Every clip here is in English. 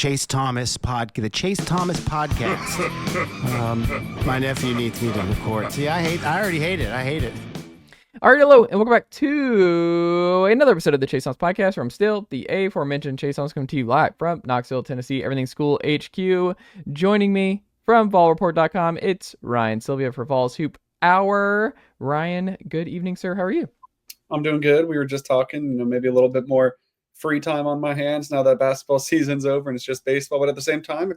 Chase Thomas podcast. My nephew needs me to record. See, I already hate it. I hate it. All right, hello, and welcome back to another episode of the Chase Thomas podcast, where I'm still the aforementioned Chase Thomas, coming to you live from Knoxville, Tennessee, Everything School HQ. Joining me from VolReport.com, it's Ryan Sylvia for Vols Hoop Hour. Ryan, good evening, sir. How are you? I'm doing good. We were just talking, maybe a little bit more free time on my hands now that basketball season's over and it's just baseball. But at the same time,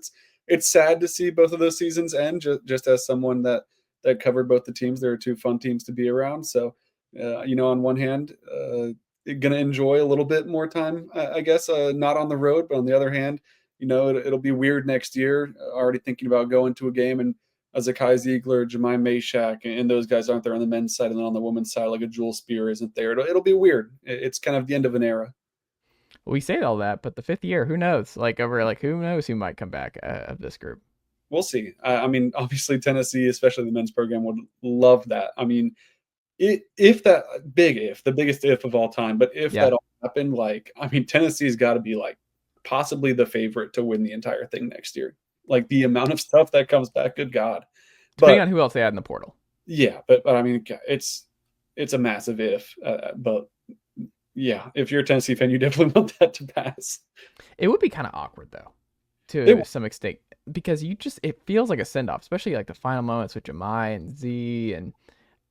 it's sad to see both of those seasons end. Just as someone that covered both the teams, there are two fun teams to be around. So, on one hand, going to enjoy a little bit more time, I guess, not on the road, but on the other hand, it'll be weird next year. Already thinking about going to a game and Zakai Zeigler, Jahmai Mashack, and those guys aren't there on the men's side, and then on the women's side, like a Jewel Spear isn't there. It'll be weird. It's kind of the end of an era. We say all that, but the fifth year, who knows? Who knows who might come back of this group? We'll see. Obviously Tennessee, especially the men's program, would love that. The biggest if of all time, but if that all happened, Tennessee's got to be possibly the favorite to win the entire thing next year. The amount of stuff that comes back, good God. Depending on who else they had in the portal. Yeah, but it's a massive if. But yeah, if you're a Tennessee fan, you definitely want that to pass. It would be kind of awkward though, to some extent, because it feels like a send off, especially the final moments with Jahmai and Z, and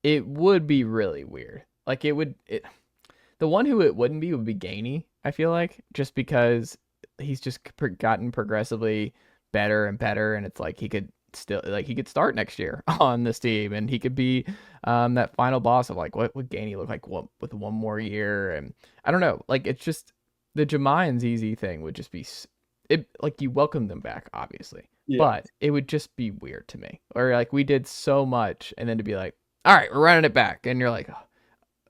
it would be really weird. The one who it wouldn't be would be Gainey. I feel like, just because he's just gotten progressively better and better, and it's he could still he could start next year on this team, and he could be that final boss of what would Gainey look like with one more year. And I don't know, it's just the Jahmai and ZZ thing would just be you welcome them back, obviously, but it would just be weird to me. Or we did so much, and then to be all right, we're running it back, and you're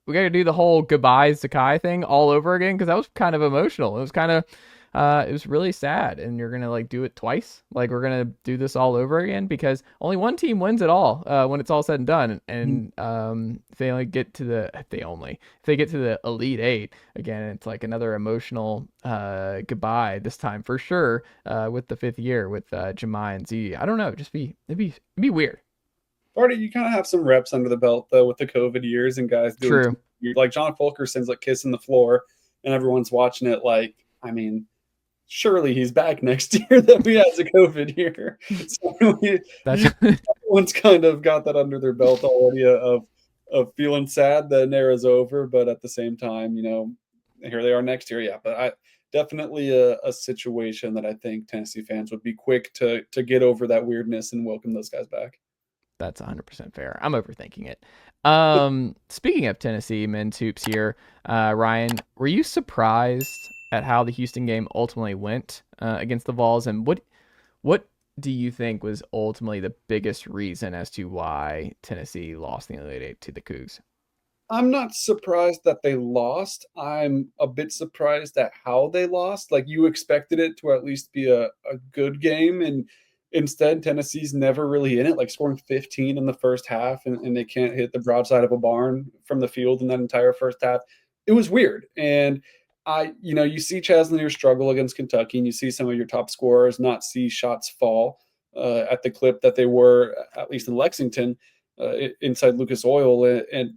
we got to do the whole goodbye Zakai thing all over again, because that was kind of emotional. It was kind of it was really sad, and you're gonna do it twice. We're gonna do this all over again, because only one team wins it all when it's all said and done. And if they get to the Elite Eight again, it's another emotional goodbye this time for sure, with the fifth year with Jahmai and Z. I don't know, it'd be weird. Already, you kind of have some reps under the belt though with the COVID years and guys doing True. John Fulkerson's kissing the floor, and everyone's watching it. Surely he's back next year that we had the COVID year. So everyone's kind of got that under their belt already of feeling sad that an era's over, but at the same time, here they are next year. Yeah, but definitely a situation that I think Tennessee fans would be quick to get over that weirdness and welcome those guys back. That's 100% fair. I'm overthinking it. Speaking of Tennessee men's hoops here, Ryan, were you surprised at how the Houston game ultimately went against the Vols, and what do you think was ultimately the biggest reason as to why Tennessee lost in the Elite Eight to the Cougs? I'm not surprised that they lost. I'm a bit surprised at how they lost. You expected it to at least be a good game, and instead Tennessee's never really in it, scoring 15 in the first half, and they can't hit the broadside of a barn from the field in that entire first half. It was weird. And you see Chaz Lanier struggle against Kentucky, and you see some of your top scorers not see shots fall at the clip that they were, at least in Lexington, inside Lucas Oil. And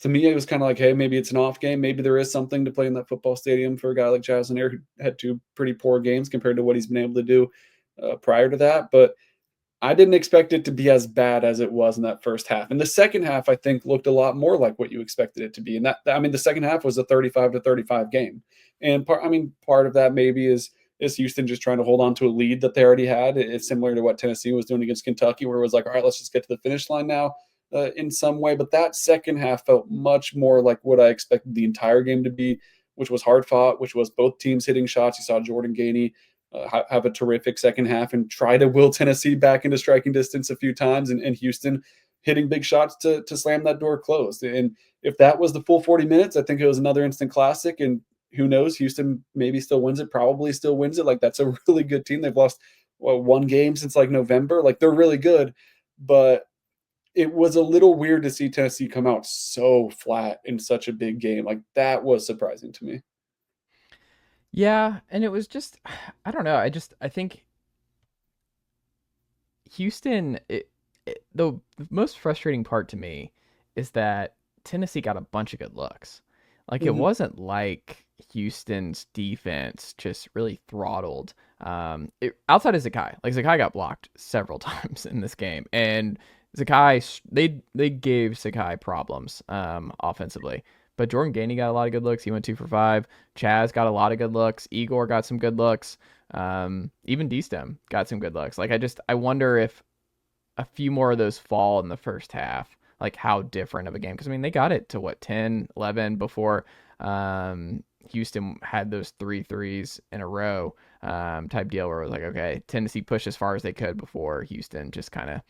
to me, it was kind of hey, maybe it's an off game. Maybe there is something to play in that football stadium for a guy like Chaz Lanier, who had two pretty poor games compared to what he's been able to do prior to that. But I didn't expect it to be as bad as it was in that first half. And the second half, I think, looked a lot more like what you expected it to be. And the second half was a 35-35 game. And part of that maybe is Houston just trying to hold on to a lead that they already had. It's similar to what Tennessee was doing against Kentucky, where it was all right, let's just get to the finish line now in some way. But that second half felt much more like what I expected the entire game to be, which was hard fought, which was both teams hitting shots. You saw Jordan Gainey have a terrific second half and try to will Tennessee back into striking distance a few times, and Houston hitting big shots to slam that door closed. And if that was the full 40 minutes, I think it was another instant classic. And who knows, Houston maybe still wins it, probably still wins it. That's a really good team. They've lost one game since November. They're really good, but it was a little weird to see Tennessee come out so flat in such a big game. That was surprising to me. Yeah, and it was just, I don't know. I think Houston, the most frustrating part to me is that Tennessee got a bunch of good looks. Like it Mhm. wasn't like Houston's defense just really throttled. Outside of Zakai, like Zakai got blocked several times in this game, and they gave Zakai problems offensively. But Jordan Gainey got a lot of good looks. He went 2 for 5. Chaz got a lot of good looks. Igor got some good looks. Even D-Stem got some good looks. Like I wonder if a few more of those fall in the first half, like how different of a game. Because I mean, they got it to what 10, 11 before Houston had those 3 threes in a row type deal where it was like, okay, Tennessee pushed as far as they could before Houston just kind of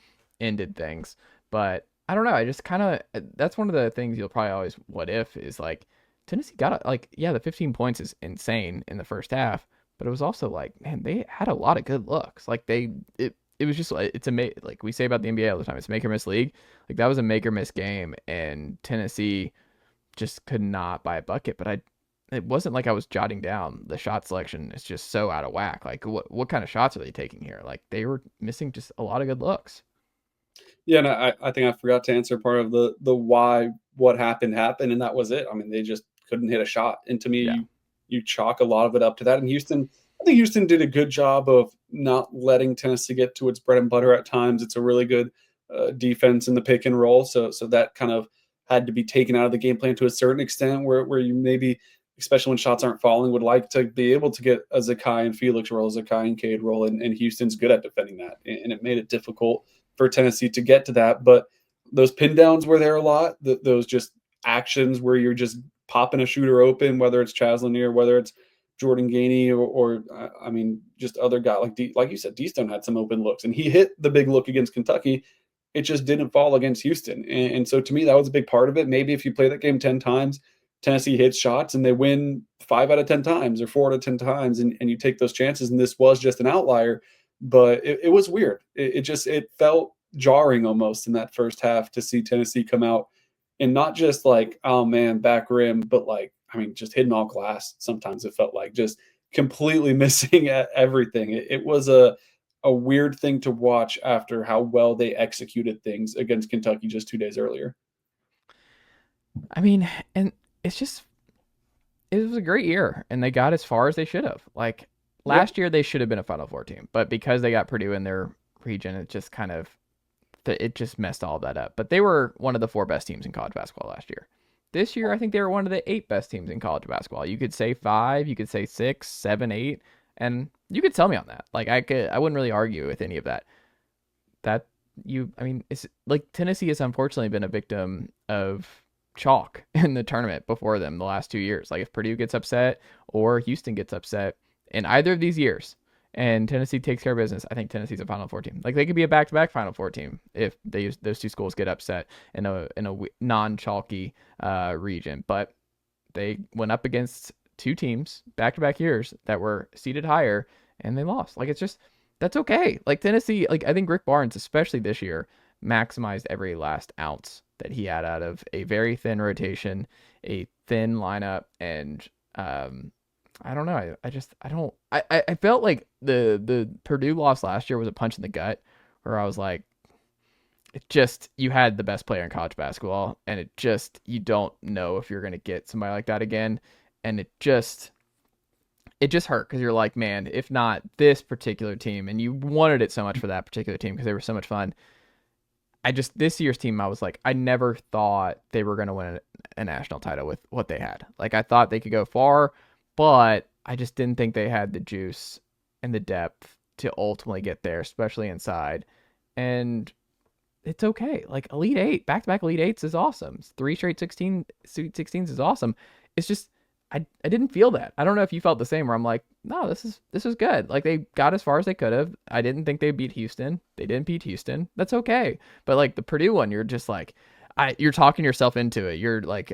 ended things. But I don't know. I just kind of that's one of the things you'll probably always what if is like Tennessee got it. Like yeah, the 15 points is insane in the first half, but it was also like man, they had a lot of good looks. Like it was just it's like we say about the NBA all the time. It's make or miss league. Like that was a make or miss game, and Tennessee just could not buy a bucket. But it wasn't like I was jotting down the shot selection. It's just so out of whack. Like what kind of shots are they taking here? Like they were missing just a lot of good looks. Yeah, and I think I forgot to answer part of the why what happened, and that was it. I mean, they just couldn't hit a shot. And to me, Yeah, you chalk a lot of it up to that. And Houston, I think Houston did a good job of not letting Tennessee get to its bread and butter at times. It's a really good defense in the pick and roll. So that kind of had to be taken out of the game plan to a certain extent, where you maybe, especially when shots aren't falling, would like to be able to get a Zakai and Felix roll, Zakai and Cade roll, and Houston's good at defending that, and it made it difficult for Tennessee to get to that. But those pin downs were there a lot. Those just actions where you're just popping a shooter open, whether it's Chaz Lanier, whether it's Jordan Gainey, or I mean, just other guy like you said, D-Stone had some open looks, and he hit the big look against Kentucky. It just didn't fall against Houston, and so to me, that was a big part of it. Maybe if you play that game 10 times, Tennessee hits shots and they win 5 out of 10 times or 4 out of 10 times, and you take those chances. And this was just an outlier, but it was weird. It felt jarring almost in that first half to see Tennessee come out and not just like, oh man, back rim, but like, I mean, just hitting all glass. Sometimes it felt like just completely missing everything. It was a weird thing to watch after how well they executed things against Kentucky just 2 days earlier. I mean, and it's just it was a great year, and they got as far as they should have. Like Yep. last year, they should have been a Final Four team, but because they got Purdue in their region, it just kind of it just messed all of that up. But they were one of the 4 best teams in college basketball last year. This year, I think they were one of the 8 best teams in college basketball. You could say 5, you could say 6, 7, 8, and you could tell me on that. Like I wouldn't really argue with any of that. That I mean, it's like Tennessee has unfortunately been a victim of chalk in the tournament before them the last 2 years. Like if Purdue gets upset or Houston gets upset in either of these years, and Tennessee takes care of business, I think Tennessee's a Final Four team. Like they could be a back-to-back Final Four team if those two schools get upset in a non-chalky region. But they went up against 2 teams back-to-back years that were seated higher, and they lost. Like it's just that's okay. Like Tennessee, like I think Rick Barnes, especially this year, maximized every last ounce that he had out of a very thin rotation, a thin lineup, and I don't know. I don't. I felt like the Purdue loss last year was a punch in the gut, where I was like, it just you had the best player in college basketball, and it just you don't know if you're gonna get somebody like that again, and it just hurt because you're like, man, if not this particular team, and you wanted it so much for that particular team because they were so much fun. This year's team, I was like, I never thought they were going to win a national title with what they had. Like, I thought they could go far, but I just didn't think they had the juice and the depth to ultimately get there, especially inside. And it's okay. Like, Elite Eight, back to back Elite Eights is awesome. 3 straight Sweet 16s is awesome. It's just, I didn't feel that. I don't know if you felt the same where I'm like, no, this is good. Like they got as far as they could have. I didn't think they beat Houston. They didn't beat Houston. That's okay. But like the Purdue one, you're just like you're talking yourself into it. You're like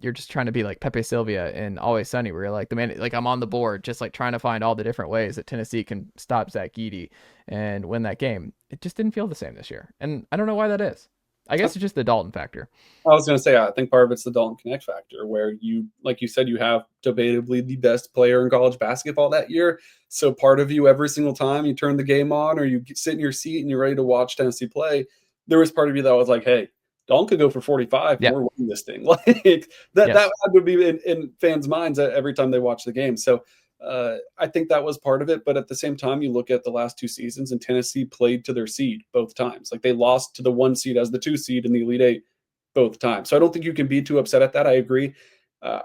you're just trying to be like Pepe Sylvia in Always Sunny where you're like the man like I'm on the board just like trying to find all the different ways that Tennessee can stop Zach Edey and win that game. It just didn't feel the same this year. And I don't know why that is. I guess it's just the Dalton factor. I was going to say, I think part of it's the Dalton Connect factor, where you, like you said, you have debatably the best player in college basketball that year. So part of you, every single time you turn the game on or you sit in your seat and you're ready to watch Tennessee play, there was part of you that was like, hey, Dalton could go for 45 and we're winning this thing. Like that would be in fans' minds every time they watch the game. So I think that was part of it. But at the same time, you look at the last 2 seasons and Tennessee played to their seed both times. Like they lost to the 1 seed as the 2 seed in the Elite Eight both times. So I don't think you can be too upset at that. I agree.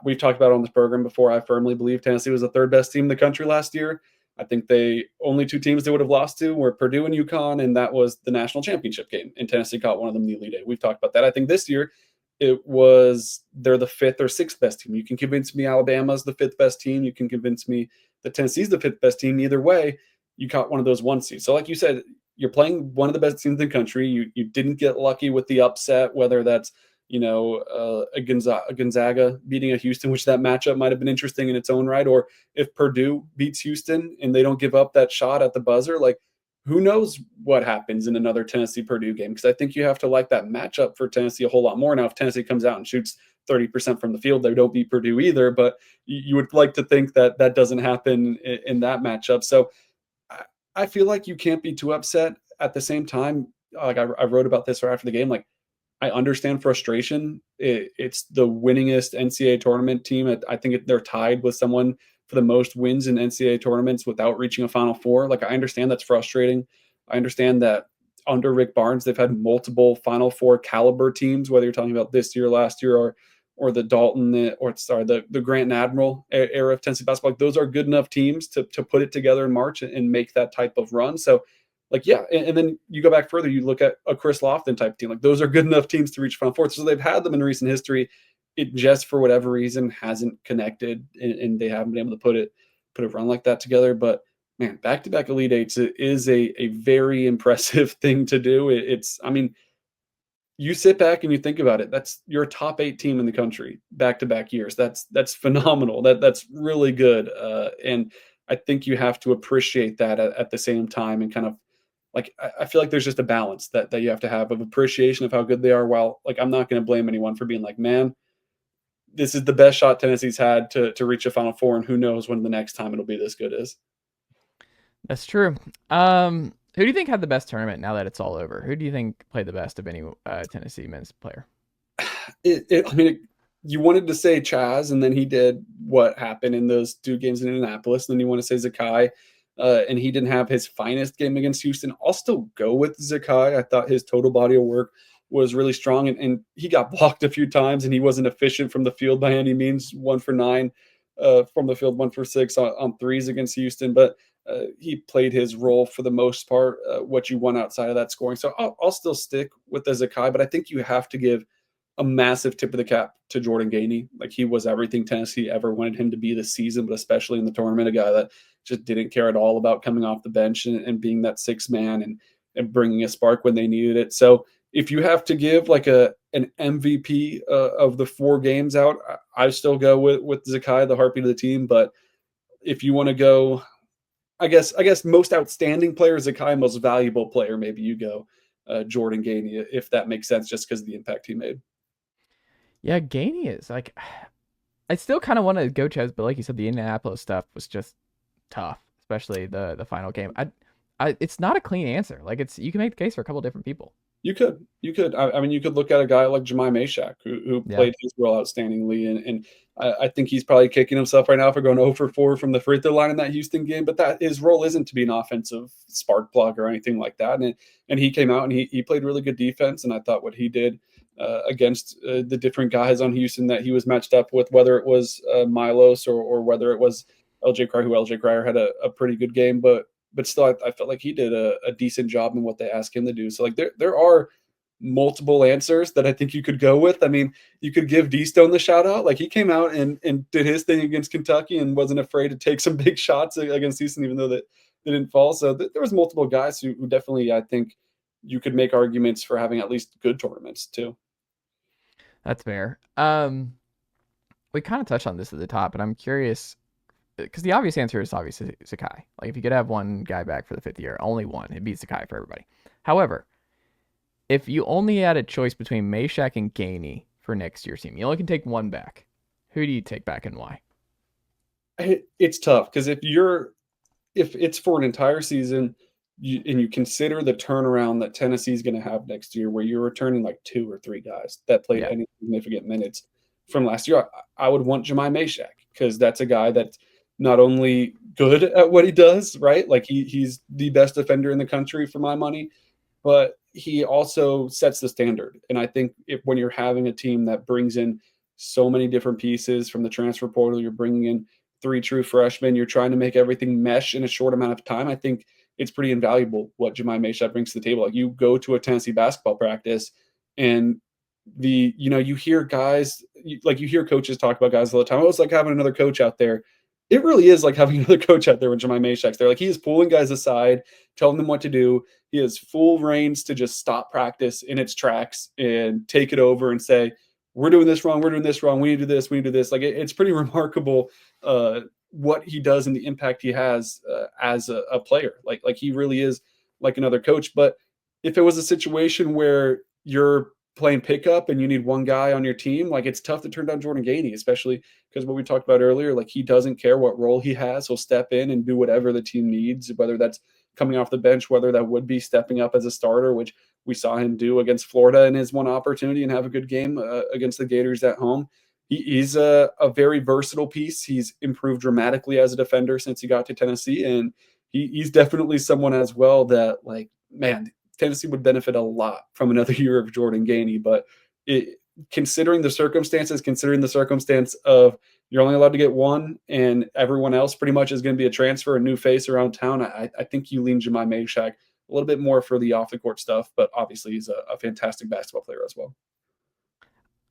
We've talked about it on this program before. I firmly believe Tennessee was the 3rd best team in the country last year. I think only 2 teams they would have lost to were Purdue and UConn, and that was the national championship game. And Tennessee caught one of them in the Elite Eight. We've talked about that. I think this year they're the 5th or 6th best team. You can convince me Alabama's the 5th best team. You can convince me that Tennessee's the 5th best team. Either way, you caught one of those 1 seeds. So like you said, you're playing one of the best teams in the country. You didn't get lucky with the upset, whether that's a Gonzaga beating a Houston, which that matchup might have been interesting in its own right, or if Purdue beats Houston and they don't give up that shot at the buzzer, like who knows what happens in another Tennessee-Purdue game? Because I think you have to like that matchup for Tennessee a whole lot more. Now, if Tennessee comes out and shoots 30% from the field, they don't beat Purdue either, but you would like to think that that doesn't happen in that matchup. So I feel like you can't be too upset. At the same time, like I wrote about this right after the game, like I understand frustration. It's the winningest NCAA tournament team. I think they're tied with someone for the most wins in NCAA tournaments without reaching a Final Four. Like I understand that's frustrating. I understand that under Rick Barnes, they've had multiple Final Four caliber teams, whether you're talking about this year, last year, or the Dalton, the Grant and Admiral era of Tennessee basketball. Like those are good enough teams to put it together in March and make that type of run. So like, yeah. And then you go back further, you look at a Chris Lofton type team. Like those are good enough teams to reach Final Four. So they've had them in recent history. It just, for whatever reason, hasn't connected and they haven't been able to put a run like that together. But man, back-to-back Elite Eights is a very impressive thing to do. You sit back and you think about it. That's your top 8 team in the country, back-to-back years. That's phenomenal. That's really good. And I think you have to appreciate that at the same time and kind of, like, I feel like there's just a balance that you have to have of appreciation of how good they are. While, like, I'm not going to blame anyone for being like, man, this is the best shot Tennessee's had to reach a Final Four, and who knows when the next time it'll be this good is. That's true. Who do you think had the best tournament now that it's all over? Who do you think played the best of any Tennessee men's player? You wanted to say Chaz, and then he did what happened in those 2 games in Indianapolis. And then you want to say Zakai. And he didn't have his finest game against Houston. I'll still go with Zakai. I thought his total body of work was really strong, and he got blocked a few times, and he wasn't efficient from the field by any means. 1 for 9 from the field, 1 for 6 on threes against Houston. But he played his role for the most part, what you want outside of that scoring. So I'll still stick with the Zakai, but I think you have to give a massive tip of the cap to Jordan Gainey. Like, he was everything Tennessee ever wanted him to be this season, but especially in the tournament, a guy that just didn't care at all about coming off the bench and being that 6th man and bringing a spark when they needed it. So if you have to give like an MVP of the 4 games out, I still go with Zakai, the heartbeat of the team. But if you want to go, I guess most outstanding player, Zakai, most valuable player, maybe you go Jordan Gainey, if that makes sense, just because of the impact he made. Yeah, Gainey is like, I still kind of want to go Chaz, but like you said, the Indianapolis stuff was just tough, especially the final game. It's not a clean answer. Like, you can make the case for a couple different people. You could. I mean, you could look at a guy like Jahmai Mashack, who played his role outstandingly, and I think he's probably kicking himself right now for going 0 for 4 from the free throw line in that Houston game. But that his role isn't to be an offensive spark plug or anything like that. And he came out and he played really good defense. And I thought what he did against the different guys on Houston that he was matched up with, whether it was Milos or whether it was LJ Cryer, who LJ Cryer had a pretty good game, but still, I felt like he did a decent job in what they asked him to do. So, like, there are multiple answers that I think you could go with. I mean, you could give D-Stone the shout out. Like, he came out and did his thing against Kentucky and wasn't afraid to take some big shots against Houston, even though that they didn't fall. So there was multiple guys who definitely, I think, you could make arguments for having at least good tournaments too. That's fair. We kind of touched on this at the top, but I'm curious, because the obvious answer is obviously Zakai. Like, if you could have one guy back for the 5th year, only one, it'd be Zakai for everybody. However, if you only had a choice between Mashack and Gainey for next year's team, you only can take one back. Who do you take back and why? It's tough because if it's for an entire season, and you consider the turnaround that Tennessee is going to have next year, where you're returning like 2 or 3 guys that played Yeah. any significant minutes from last year, I would want Jahmai Mashack because that's a guy that's not only good at what he does, right? Like he's the best defender in the country for my money, but he also sets the standard. And I think when you're having a team that brings in so many different pieces from the transfer portal, you're bringing in 3 true freshmen, you're trying to make everything mesh in a short amount of time. I think it's pretty invaluable what Jahmai Mashack brings to the table. Like you go to a Tennessee basketball practice and you hear guys, you hear coaches talk about guys all the time. Oh, it's like having another coach out there. It really is like having another coach out there when Jahmai Mashack's there. Like he is pulling guys aside, telling them what to do. He has full reins to just stop practice in its tracks and take it over and say, we're doing this wrong. We're doing this wrong. We need to do this. We need to do this. Like it's pretty remarkable what he does and the impact he has as a player. Like he really is like another coach. But if it was a situation where you're playing pickup and you need one guy on your team, like it's tough to turn down Jordan Gainey, especially because what we talked about earlier, like he doesn't care what role he has. He'll step in and do whatever the team needs, whether that's coming off the bench, whether that would be stepping up as a starter, which we saw him do against Florida in his one opportunity and have a good game against the Gators at home. He's a very versatile piece. He's improved dramatically as a defender since he got to Tennessee. And he's definitely someone as well that, like, man, Tennessee would benefit a lot from another year of Jordan Gainey. But considering the circumstance of you're only allowed to get one and everyone else pretty much is going to be a transfer, a new face around town, I think you lean Jahmai Mashack a little bit more for the off-the-court stuff. But obviously he's a fantastic basketball player as well.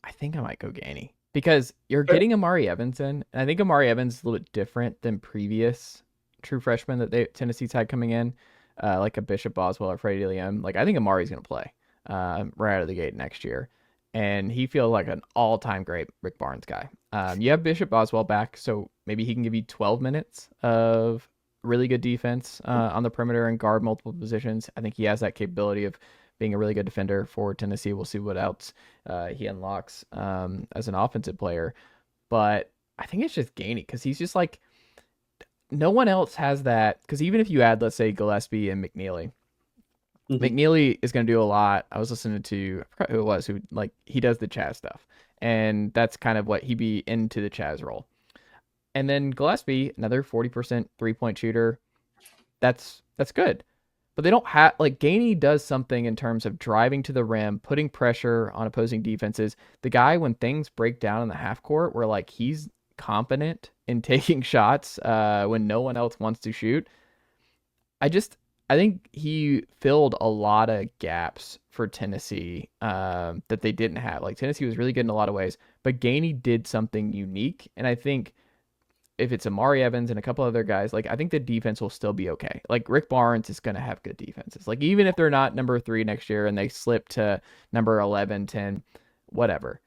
I think I might go Gainey. Because you're getting Amari Evans in, and I think Amari Evans is a little bit different than previous true freshmen that Tennessee's had coming in, like a Bishop Boswell or Freddie Liam. Like I think Amari's going to play right out of the gate next year, and he feels like an all-time great Rick Barnes guy. You have Bishop Boswell back, so maybe he can give you 12 minutes of really good defense on the perimeter and guard multiple positions. I think he has that capability of being a really good defender for Tennessee. We'll see what else he unlocks as an offensive player. But I think it's just Gainey because he's just like, no one else has that. Because even if you add, let's say, Gillespie and McNeely, McNeely is going to do a lot. I was listening to, I forgot who it was, he does the Chaz stuff. And that's kind of what he'd be into the Chaz role. And then Gillespie, another 40% three-point shooter. That's good. But they don't have, like, Gainey does something in terms of driving to the rim, putting pressure on opposing defenses. The guy, when things break down in the half court, where, like, he's competent in taking shots when no one else wants to shoot. I think he filled a lot of gaps for Tennessee that they didn't have. Like, Tennessee was really good in a lot of ways, but Gainey did something unique. And I think if it's Amari Evans and a couple other guys, like I think the defense will still be okay. Like Rick Barnes is going to have good defenses. Like even if they're not number 3 next year and they slip to number 11, 10, whatever,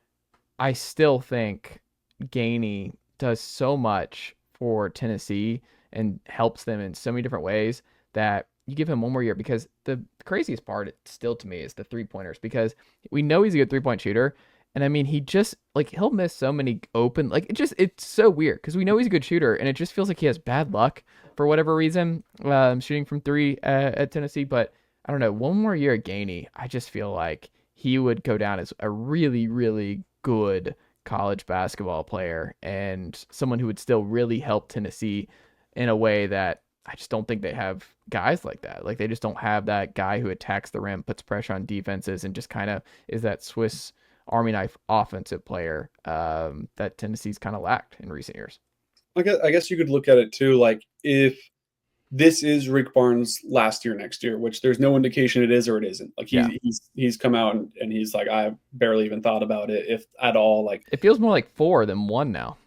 I still think Gainey does so much for Tennessee and helps them in so many different ways that you give him one more year. Because the craziest part still to me is the 3-pointers, because we know he's a good 3-point shooter. And I mean, he just, like, he'll miss so many open, like, it's so weird because we know he's a good shooter and it just feels like he has bad luck for whatever reason, shooting from 3 at Tennessee. But I don't know, one more year at Gainey, I just feel like he would go down as a really, really good college basketball player and someone who would still really help Tennessee in a way that I just don't think they have guys like that. Like, they just don't have that guy who attacks the rim, puts pressure on defenses, and just kind of is that Swiss Army knife offensive player that Tennessee's kind of lacked in recent years. I guess you could look at it too, like if this is Rick Barnes' last year next year, which there's no indication it is or it isn't. Like he's come out and he's like, I barely even thought about it, if at all. Like it feels more like 4 than 1 now.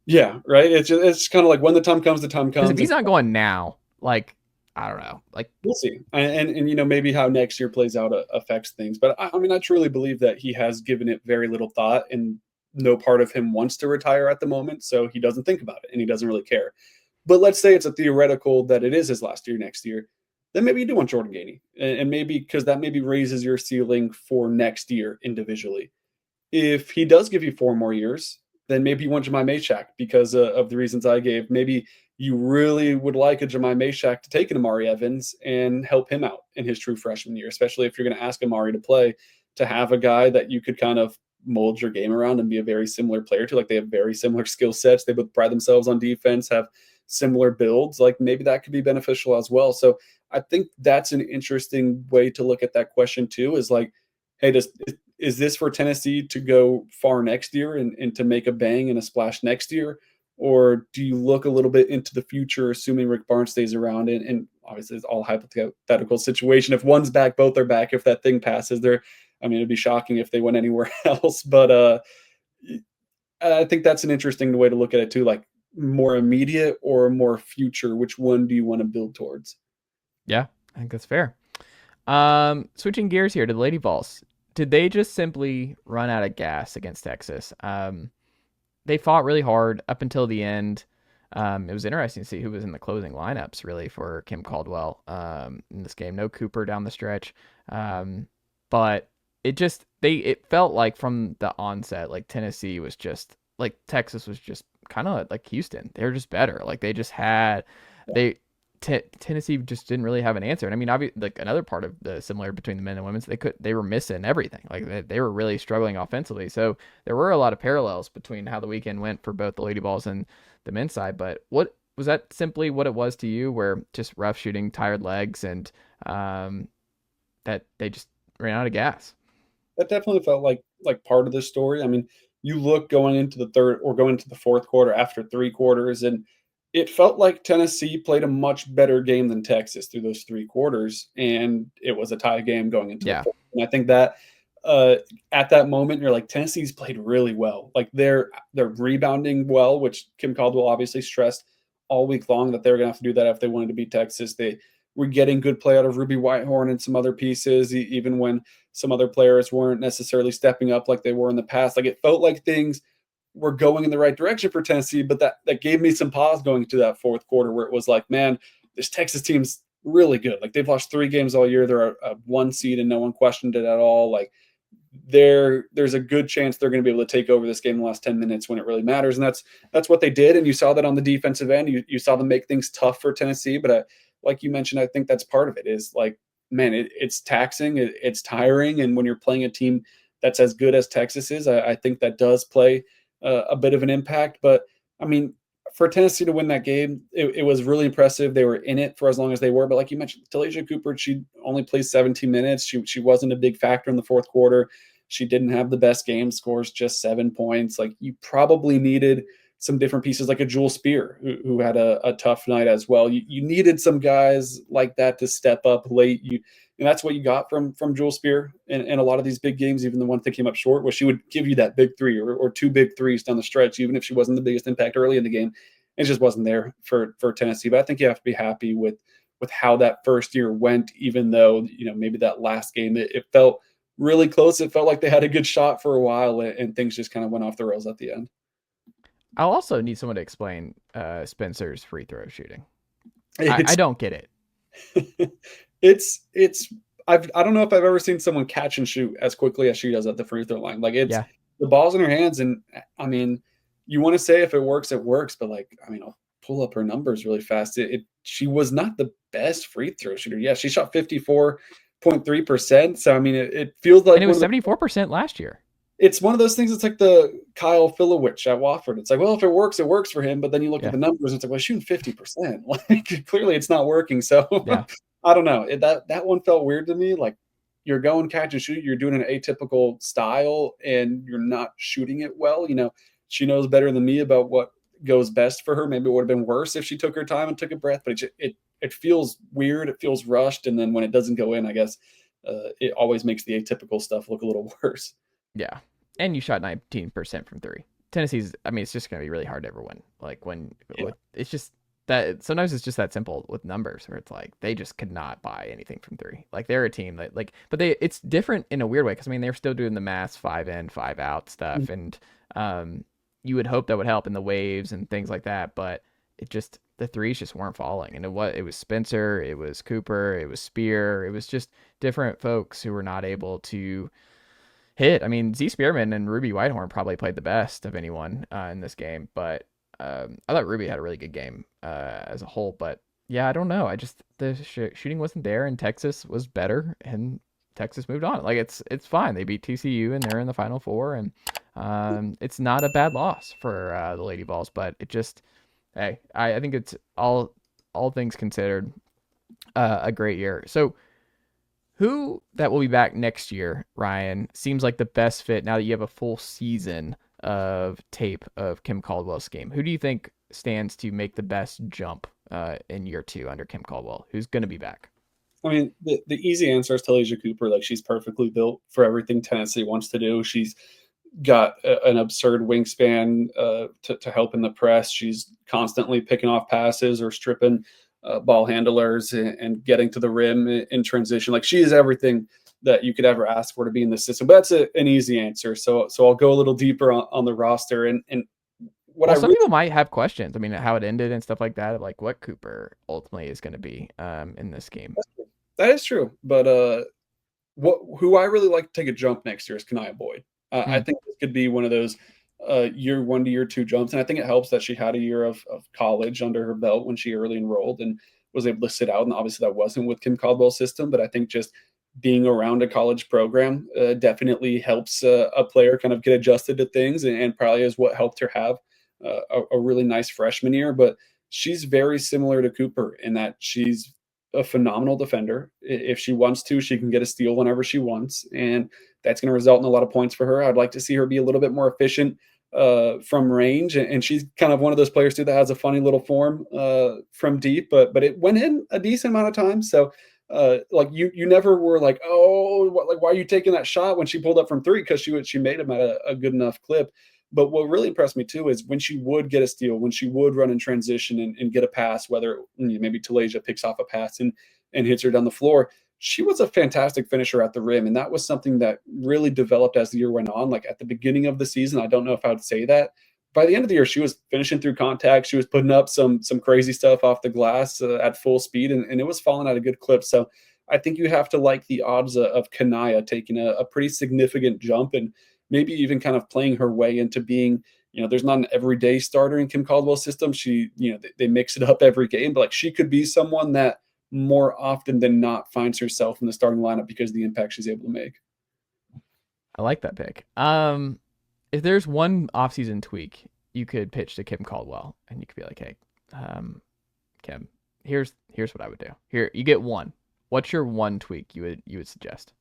Yeah, right. It's kind of like when the time comes, the time comes. If he's not going now, like, I don't know. Like, we'll see. And maybe how next year plays out affects things. But I mean, I truly believe that he has given it very little thought, and no part of him wants to retire at the moment. So he doesn't think about it and he doesn't really care. But let's say it's a theoretical that it is his last year next year. then maybe you do want Jordan Gainey. And maybe because that maybe raises your ceiling for next year individually. If he does give you 4 more years, then maybe you want Jahmai Mashack because of the reasons I gave. Maybe you really would like a Jahmai Mashack to take an Amari Evans and help him out in his true freshman year, especially if you're going to ask Amari to play, to have a guy that you could kind of mold your game around and be a very similar player to. Like, they have very similar skill sets. They both pride themselves on defense, have similar builds. Like, maybe that could be beneficial as well. So I think that's an interesting way to look at that question too, is like, hey, is this for Tennessee to go far next year and to make a bang and a splash next year? Or do you look a little bit into the future, assuming Rick Barnes stays around? And obviously, it's all hypothetical situation. If one's back, both are back. If that thing passes, it'd be shocking if they went anywhere else. But I think that's an interesting way to look at it too. Like, more immediate or more future? Which one do you want to build towards? Yeah, I think that's fair. Switching gears here to the Lady Vols. Did they just simply run out of gas against Texas? They fought really hard up until the end. It was interesting to see who was in the closing lineups, really, for Kim Caldwell in this game. No Cooper down the stretch. But it felt like from the onset, like Tennessee was just, like Texas was just kind of like Houston. They were just better. Like they just had, Tennessee just didn't really have an answer. And I mean, obviously, like another part of the similar between the men and women's, they were missing everything. Like they were really struggling offensively. So there were a lot of parallels between how the weekend went for both the Lady Vols and the men's side. But what was that simply what it was to you, where just rough shooting, tired legs, and that they just ran out of gas? That definitely felt like part of the story. I mean, you look going into the third or going into the fourth quarter after 3 quarters, and it felt like Tennessee played a much better game than Texas through those 3 quarters, and it was a tie game going into the fourth. And I think that at that moment, you're like, Tennessee's played really well. Like they're rebounding well, which Kim Caldwell obviously stressed all week long that they were going to have to do that if they wanted to beat Texas. They were getting good play out of Ruby Whitehorn and some other pieces, even when some other players weren't necessarily stepping up like they were in the past. Like it felt like things were going in the right direction for Tennessee, but that gave me some pause going into that fourth quarter where it was like, man, this Texas team's really good. Like they've lost 3 games all year. They're a 1 seed and no one questioned it at all. Like there's a good chance they're going to be able to take over this game in the last 10 minutes when it really matters. And that's what they did. And you saw that on the defensive end. You saw them make things tough for Tennessee. But like you mentioned, I think that's part of it is like, man, it's taxing, it's tiring. And when you're playing a team that's as good as Texas is, I think that does play a bit of an impact. But I mean, for Tennessee to win that game, it was really impressive. They were in it for as long as they were. But like you mentioned, Talia Cooper, she only played 17 minutes. She wasn't a big factor in the fourth quarter. She didn't have the best game, scores just 7 points. Like you probably needed some different pieces, like a Jewel Spear, who had a tough night as well. You needed some guys like that to step up late. And that's what you got from Jewel Spear in a lot of these big games, even the ones that came up short, where she would give you that big 3 or 2 big threes down the stretch, even if she wasn't the biggest impact early in the game. It just wasn't there for Tennessee. But I think you have to be happy with how that first year went, even though, maybe that last game, it felt really close. It felt like they had a good shot for a while, and things just kind of went off the rails at the end. I'll also need someone to explain Spencer's free throw shooting. I don't get it. I don't know if I've ever seen someone catch and shoot as quickly as she does at the free throw line. Like the ball's in her hands, and I mean, you want to say if it works, it works, but like, I mean, I'll pull up her numbers really fast. She was not the best free throw shooter. Yeah, she shot 54.3%. So I mean, it feels like, and it was 74% last year. It's one of those things. It's like the Kyle Filowich at Wofford. It's like, well, if it works for him. But then you look at the numbers, and it's like, well, shooting 50%. Like clearly, it's not working. So I don't know. That one felt weird to me. Like you're going catch and shoot. You're doing an atypical style, and you're not shooting it well. She knows better than me about what goes best for her. Maybe it would have been worse if she took her time and took a breath. But it feels weird. It feels rushed. And then when it doesn't go in, I guess it always makes the atypical stuff look a little worse. Yeah. And you shot 19% from 3. Tennessee's, I mean, it's just going to be really hard to ever win. Like it's just that sometimes it's just that simple with numbers where it's like they just could not buy anything from 3. Like they're a team that but it's different in a weird way. Cause I mean, they're still doing the mass 5 in, 5 out stuff. Mm-hmm. And you would hope that would help in the waves and things like that. But it just, the threes just weren't falling. And it was Spencer, it was Cooper, it was Spear, it was just different folks who were not able to hit. I mean, Z Spearman and Ruby Whitehorn probably played the best of anyone in this game, but I thought Ruby had a really good game as a whole. But yeah, I don't know. The shooting wasn't there, and Texas was better, and Texas moved on. Like it's fine. They beat TCU, and they're in the Final Four, and it's not a bad loss for the Lady Vols. But it just, hey, I think it's all things considered a great year. So who that will be back next year, Ryan, seems like the best fit now that you have a full season of tape of Kim Caldwell's game? Who do you think stands to make the best jump in year 2 under Kim Caldwell? Who's going to be back? I mean, the easy answer is Talia Cooper. Like, she's perfectly built for everything Tennessee wants to do. She's got an absurd wingspan to help in the press. She's constantly picking off passes or stripping ball handlers and getting to the rim in transition. Like, she is everything that you could ever ask for to be in the system. But that's an easy answer. So I'll go a little deeper on the roster. And what some people might have questions. I mean, how it ended and stuff like that, like what Cooper ultimately is going to be in this game. That is true. But who I really like to take a jump next year is Kanaya Boyd. I think this could be one of those year 1 to year 2 jumps. And I think it helps that she had a year of college under her belt when she early enrolled and was able to sit out. And obviously that wasn't with Kim Caldwell's system, but I think just being around a college program definitely helps a player kind of get adjusted to things, and probably is what helped her have a really nice freshman year. But she's very similar to Cooper in that she's a phenomenal defender. If she wants to, she can get a steal whenever she wants, and that's going to result in a lot of points for her. I'd like to see her be a little bit more efficient from range, and she's kind of one of those players too that has a funny little form from deep, but it went in a decent amount of times. So like you never were like, oh, why are you taking that shot when she pulled up from 3? Because she made them at a good enough clip. But what really impressed me too is when she would get a steal, when she would run in transition and get a pass, whether maybe Talasia picks off a pass and hits her down the floor, she was a fantastic finisher at the rim. And that was something that really developed as the year went on. Like at the beginning of the season, I don't know if I would say that. By the end of the year, she was finishing through contact. She was putting up some crazy stuff off the glass at full speed, and it was falling at a good clip. So I think you have to like the odds of Kanaya taking a pretty significant jump and maybe even kind of playing her way into being, there's not an everyday starter in Kim Caldwell's system. She, they mix it up every game, but like she could be someone that more often than not finds herself in the starting lineup because of the impact she's able to make. I like that pick. If there's one offseason tweak you could pitch to Kim Caldwell, and you could be like, hey, Kim, here's what I would do. Here, you get one. What's your one tweak you would suggest?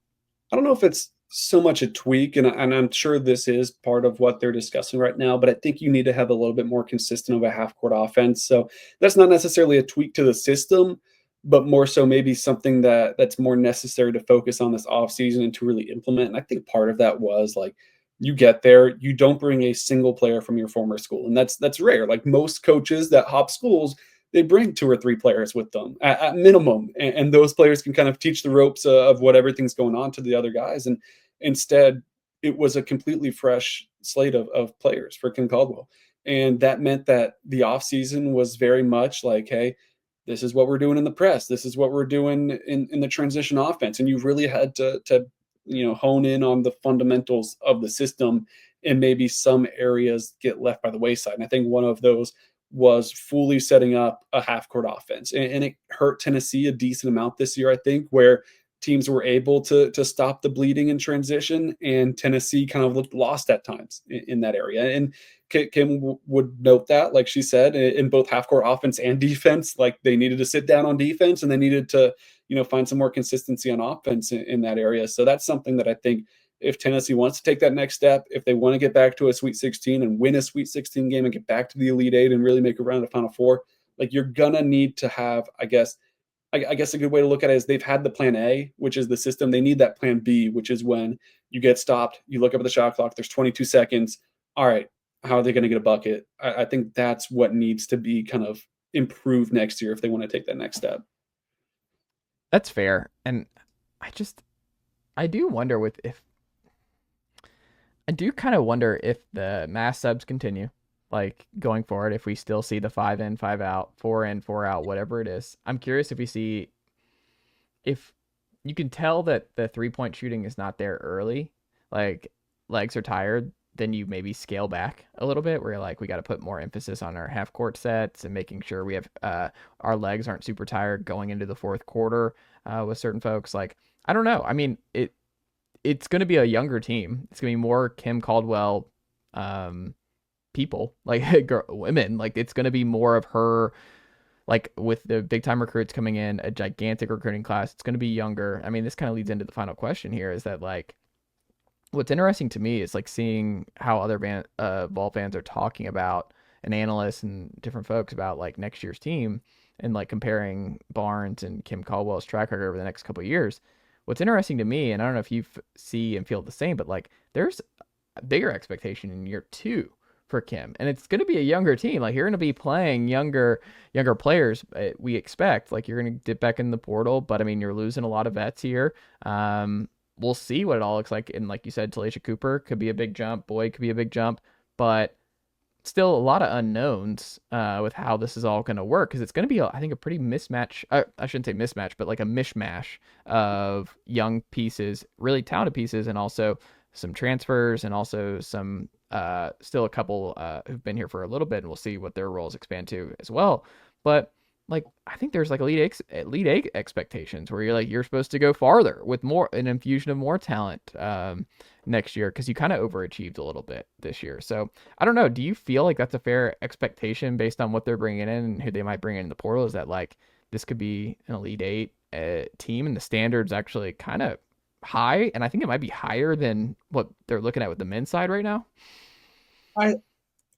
I don't know if it's so much a tweak, and I'm sure this is part of what they're discussing right now, but I think you need to have a little bit more consistent of a half-court offense. So that's not necessarily a tweak to the system, but more so maybe something that's more necessary to focus on this offseason and to really implement. And I think part of that was like, you get there, you don't bring a single player from your former school. And that's rare. Like most coaches that hop schools, they bring 2 or 3 players with them at minimum. And those players can kind of teach the ropes of what everything's going on to the other guys. And instead, it was a completely fresh slate of players for Kim Caldwell. And that meant that the offseason was very much like, hey, this is what we're doing in the press. This is what we're doing in the transition offense. And you really had to hone in on the fundamentals of the system, and maybe some areas get left by the wayside. And I think one of those was fully setting up a half-court offense. And it hurt Tennessee a decent amount this year, I think, where teams were able to stop the bleeding in transition, and Tennessee kind of looked lost at times in that area. And Kim would note that, like she said, in both half-court offense and defense, like they needed to sit down on defense and they needed to, find some more consistency on offense in that area. So that's something that I think if Tennessee wants to take that next step, if they want to get back to a Sweet 16 and win a Sweet 16 game and get back to the Elite Eight and really make a run at the Final Four, like you're going to need to have, I guess a good way to look at it is they've had the plan A, which is the system. They need that plan B, which is when you get stopped, you look up at the shot clock, there's 22 seconds. All right, how are they going to get a bucket? I think that's what needs to be kind of improved next year if they want to take that next step. That's fair. And I do wonder if the mass subs continue, like going forward, if we still see the 5 in, 5 out, 4 in, 4 out, whatever it is. I'm curious if you can tell that the 3-point shooting is not there early, like legs are tired, then you maybe scale back a little bit where you're like, we got to put more emphasis on our half court sets and making sure we have our legs aren't super tired going into the fourth quarter with certain folks. Like, I don't know. I mean, it's going to be a younger team. It's going to be more Kim Caldwell people, like women. Like, it's going to be more of her, like with the big time recruits coming in, a gigantic recruiting class. It's going to be younger. I mean, this kind of leads into the final question here is that, like, what's interesting to me is like seeing how other Vol fans are talking about, and analysts and different folks about like next year's team, and like comparing Barnes and Kim Caldwell's track record over the next couple of years. What's interesting to me, and I don't know if you see and feel the same, but like there's a bigger expectation in year 2 for Kim, and it's going to be a younger team. Like, you're going to be playing younger players. We expect, like, you're going to dip back in the portal, but I mean, you're losing a lot of vets here. We'll see what it all looks like. And like you said, Talaysia Cooper could be a big jump. Boyd could be a big jump, but still a lot of unknowns with how this is all going to work, because it's going to be, I think, a pretty mismatch. I shouldn't say mismatch, but like a mishmash of young pieces, really talented pieces, and also some transfers, and also some still a couple who've been here for a little bit, and we'll see what their roles expand to as well. But like, I think there's like Elite Eight expectations where you're supposed to go farther with an infusion of more talent next year, because you kind of overachieved a little bit this year. So I don't know. Do you feel like that's a fair expectation based on what they're bringing in and who they might bring in the portal? Is that like this could be an Elite Eight team, and the standards actually kind of high, and I think it might be higher than what they're looking at with the men's side right now?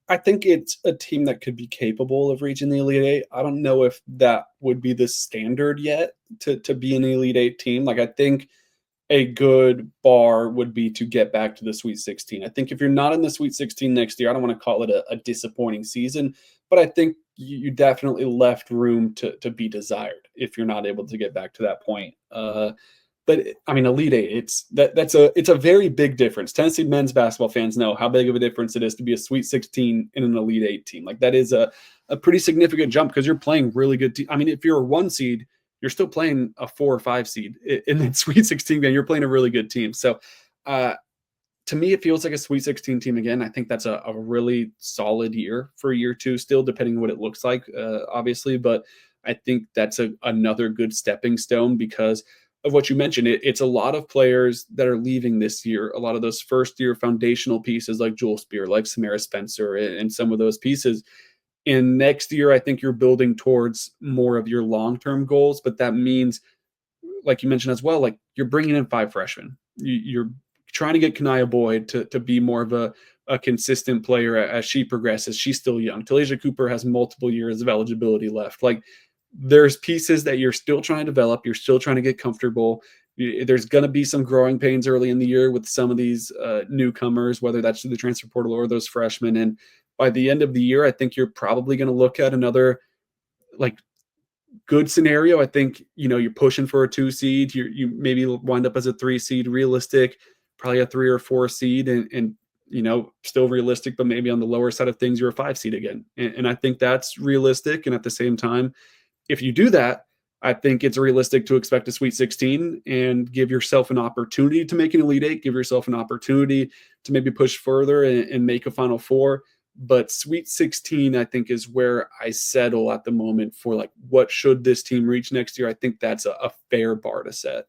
I think it's a team that could be capable of reaching the Elite Eight. I don't know if that would be the standard yet to be an Elite Eight team. Like, I think a good bar would be to get back to the Sweet 16. I think if you're not in the Sweet 16 next year, I don't want to call it a disappointing season, but I think you definitely left room to be desired if you're not able to get back to that point. But I mean, Elite Eight, it's a very big difference. Tennessee men's basketball fans know how big of a difference it is to be a Sweet 16 in an Elite Eight team. Like, that is a pretty significant jump, because you're playing really good I mean, if you're a 1 seed, you're still playing a 4 or 5 seed in that Sweet 16 game. You're playing a really good team. So to me, it feels like a Sweet 16 team again. I think that's a really solid year for year 2 still, depending on what it looks like, obviously. But I think that's another good stepping stone because of what you mentioned. It's a lot of players that are leaving this year. A lot of those first-year foundational pieces like Jewel Spear, like Samara Spencer, and some of those pieces. And next year, I think you're building towards more of your long-term goals. But that means, like you mentioned as well, like you're bringing in 5 freshmen. You're trying to get Kanaya Boyd to be more of a consistent player as she progresses. She's still young. Talaysia Cooper has multiple years of eligibility left. Like, there's pieces that you're still trying to develop. You're still trying to get comfortable. There's going to be some growing pains early in the year with some of these newcomers, whether that's through the transfer portal or those freshmen. And by the end of the year, I think you're probably going to look at another like good scenario. I think, you're pushing for a 2 seed. You maybe wind up as a 3 seed, realistic, probably a 3 or 4 seed, and still realistic, but maybe on the lower side of things, you're a 5 seed again. And I think that's realistic. And at the same time, if you do that, I think it's realistic to expect a Sweet 16 and give yourself an opportunity to make an Elite Eight, give yourself an opportunity to maybe push further and make a Final Four. But Sweet 16, I think, is where I settle at the moment for like, what should this team reach next year? I think that's a fair bar to set.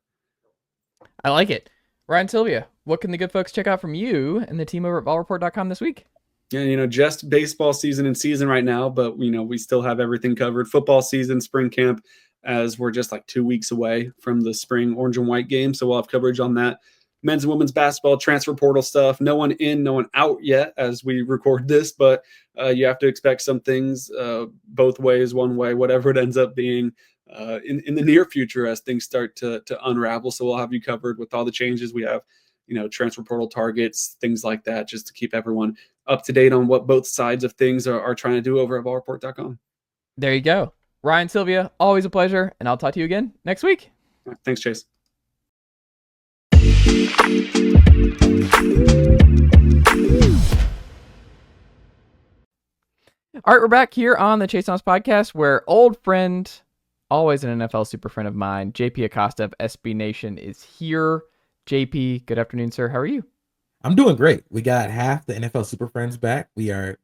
I like it. Ryan, Sylvia, what can the good folks check out from you and the team over at volreport.com this week? Yeah, just baseball season and season right now, but we still have everything covered. Football season, spring camp, as we're just like 2 weeks away from the spring orange and white game. So we'll have coverage on that. Men's and women's basketball, transfer portal stuff. No one in, no one out yet as we record this, but you have to expect some things both ways, one way, whatever it ends up being in the near future as things start to unravel. So we'll have you covered with all the changes. We have, transfer portal targets, things like that, just to keep everyone up to date on what both sides of things are trying to do over at volreport.com. There you go. Ryan, Sylvia, always a pleasure, and I'll talk to you again next week. All right, thanks, Chase. All right, we're back here on the Chase Thomas podcast, where old friend, always an NFL super friend of mine, JP Acosta of SB Nation is here. JP, good afternoon, sir. How are you? I'm doing great. We got half the NFL super friends back. The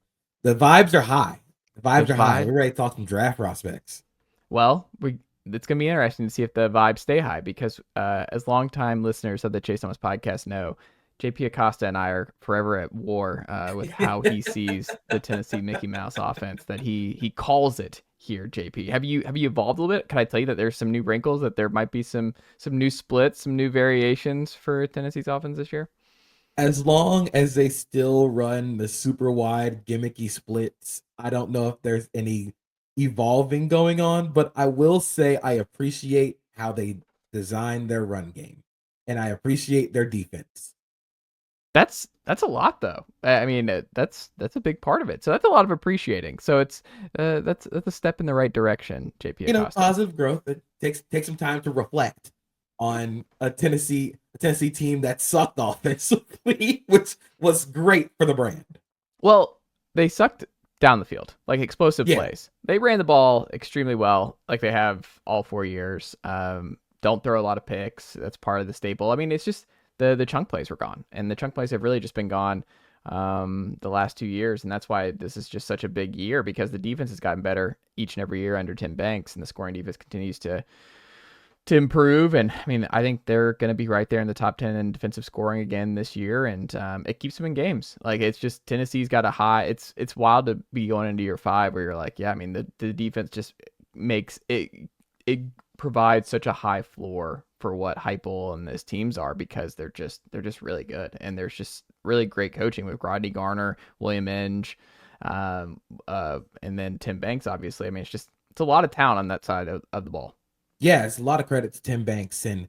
vibes are high. We're ready to talk some draft prospects. Well, it's going to be interesting to see if the vibes stay high because as longtime listeners of the Chase Thomas podcast know, JP Acosta and I are forever at war with how he sees the Tennessee Mickey Mouse offense, that he calls it here, JP. Have you evolved a little bit? Can I tell you that there's some new wrinkles, that there might be some new splits, some new variations for Tennessee's offense this year? As long as they still run the super wide gimmicky splits, I don't know if there's any evolving going on, but I will say I appreciate how they design their run game, and I appreciate their defense. That's a lot, though. I mean, that's a big part of it. So that's a lot of appreciating. So it's that's a step in the right direction, JP Acosta. Positive growth. It takes some time to reflect on a Tennessee team that sucked offensively, which was great for the brand. Well, they sucked down the field, like explosive plays. They ran the ball extremely well, like they have all 4 years. Don't throw a lot of picks. That's part of the staple. I mean, it's just the chunk plays were gone, and the chunk plays have really just been gone the last 2 years, and that's why this is just such a big year, because the defense has gotten better each and every year under Tim Banks, and the scoring defense continues to improve. And I mean, I think they're going to be right there in the top 10 in defensive scoring again this year, and it keeps them in games. Like, it's just Tennessee's got a high. It's wild to be going into year 5 where you're like, yeah, I mean, the defense just makes it provides such a high floor for what Heupel and his teams are, because they're just really good, and there's just really great coaching with Rodney Garner, William Inge, and then Tim Banks. Obviously, I mean, it's a lot of talent on that side of the ball. Yeah, it's a lot of credit to Tim Banks and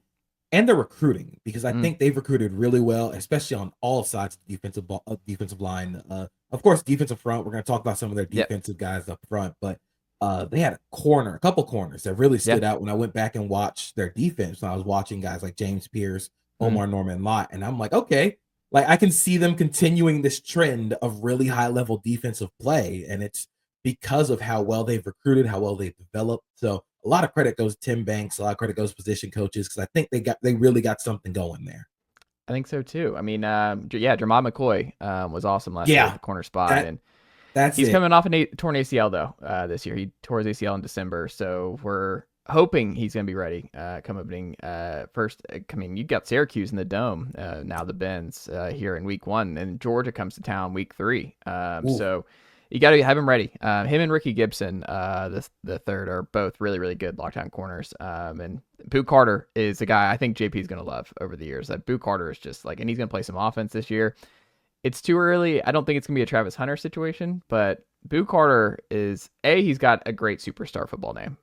their recruiting, because I think they've recruited really well, especially on all sides of the defensive line. Of course, defensive front. We're going to talk about some of their defensive guys up front, but they had a couple corners that really stood out when I went back and watched their defense. When I was watching guys like James Pearce, Omar, Norman, Lott, and I'm like, okay, like I can see them continuing this trend of really high level defensive play, and it's because of how well they've recruited, how well they've developed. So a lot of credit goes to Tim Banks, a lot of credit goes to position coaches, because I think they really got something going there. I think so too. I mean, Jahmai McCoy was awesome last year at the corner spot, and he's coming off a torn ACL though this year. He tore his ACL in December, so we're hoping he's going to be ready come opening first. I mean, you got Syracuse in the Dome now, the Benz here in week 1, and Georgia comes to town week 3. So you got to have him ready. Him and Ricky Gibson, the third, are both really, really good lockdown corners. And Boot Carter is a guy I think JP is going to love over the years. That Boot Carter is just like, and he's going to play some offense this year. It's too early. I don't think it's going to be a Travis Hunter situation, but Boot Carter is, he's got a great superstar football name.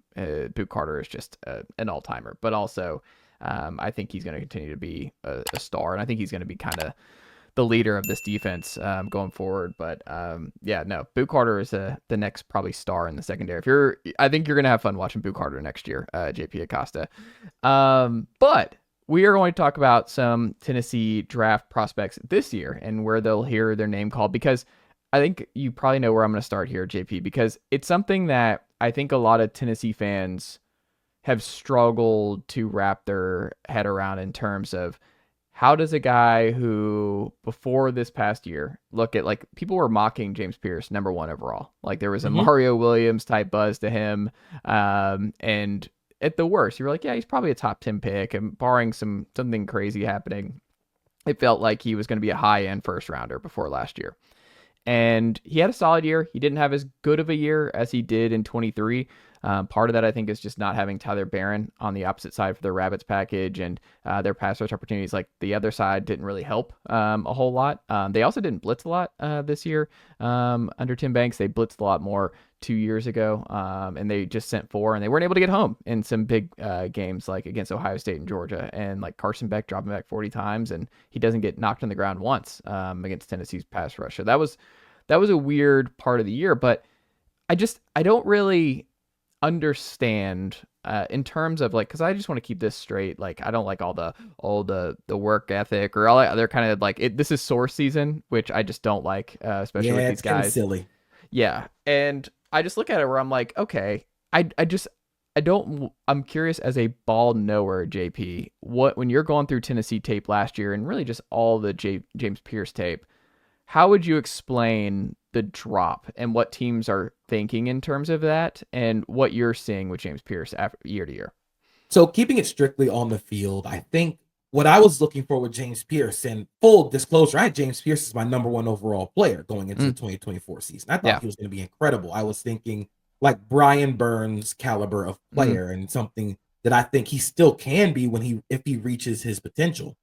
Boot Carter is just an all-timer, but also I think he's going to continue to be a star, and I think he's going to be kind of the leader of this defense going forward. But Boot Carter is the next probably star in the secondary. I think you're going to have fun watching Boot Carter next year, JP Acosta. But we are going to talk about some Tennessee draft prospects this year and where they'll hear their name called, because I think you probably know where I'm going to start here, JP, because it's something that I think a lot of Tennessee fans have struggled to wrap their head around, in terms of how does a guy who before this past year, look at, like, people were mocking James Pearce number 1 overall. Like, there was a Mario Williams type buzz to him. And at the worst, you were like, yeah, he's probably a top 10 pick, and barring something crazy happening, it felt like he was going to be a high-end first rounder before last year. And he had a solid year. He didn't have as good of a year as he did in 23. Part of that, I think, is just not having Tyler Barron on the opposite side for their Rabbits package, and their pass rush opportunities. Like, the other side didn't really help a whole lot. They also didn't blitz a lot this year. Under Tim Banks, they blitzed a lot more 2 years ago, and they just sent 4, and they weren't able to get home in some big games, like against Ohio State and Georgia. And like Carson Beck dropping back 40 times, and he doesn't get knocked on the ground once against Tennessee's pass rush. So that was a weird part of the year, but I don't really understand in terms of, like, because I just want to keep this straight. Like, I don't like all the work ethic or all that other kind of, like, this is source season, which I just don't like, especially with these guys. Silly. Yeah. And I just look at it where I'm like, okay, I'm curious as a ball knower, JP, when you're going through Tennessee tape last year and really just all the James Pearce tape, how would you explain the drop and what teams are thinking in terms of that and what you're seeing with James Pearce year to year? So keeping it strictly on the field, I think what I was looking for with James Pearce, and full disclosure, I had James Pearce as my number 1 overall player going into the 2024 season. I thought he was going to be incredible. I was thinking like Brian Burns caliber of player and something that I think he still can be if he reaches his potential.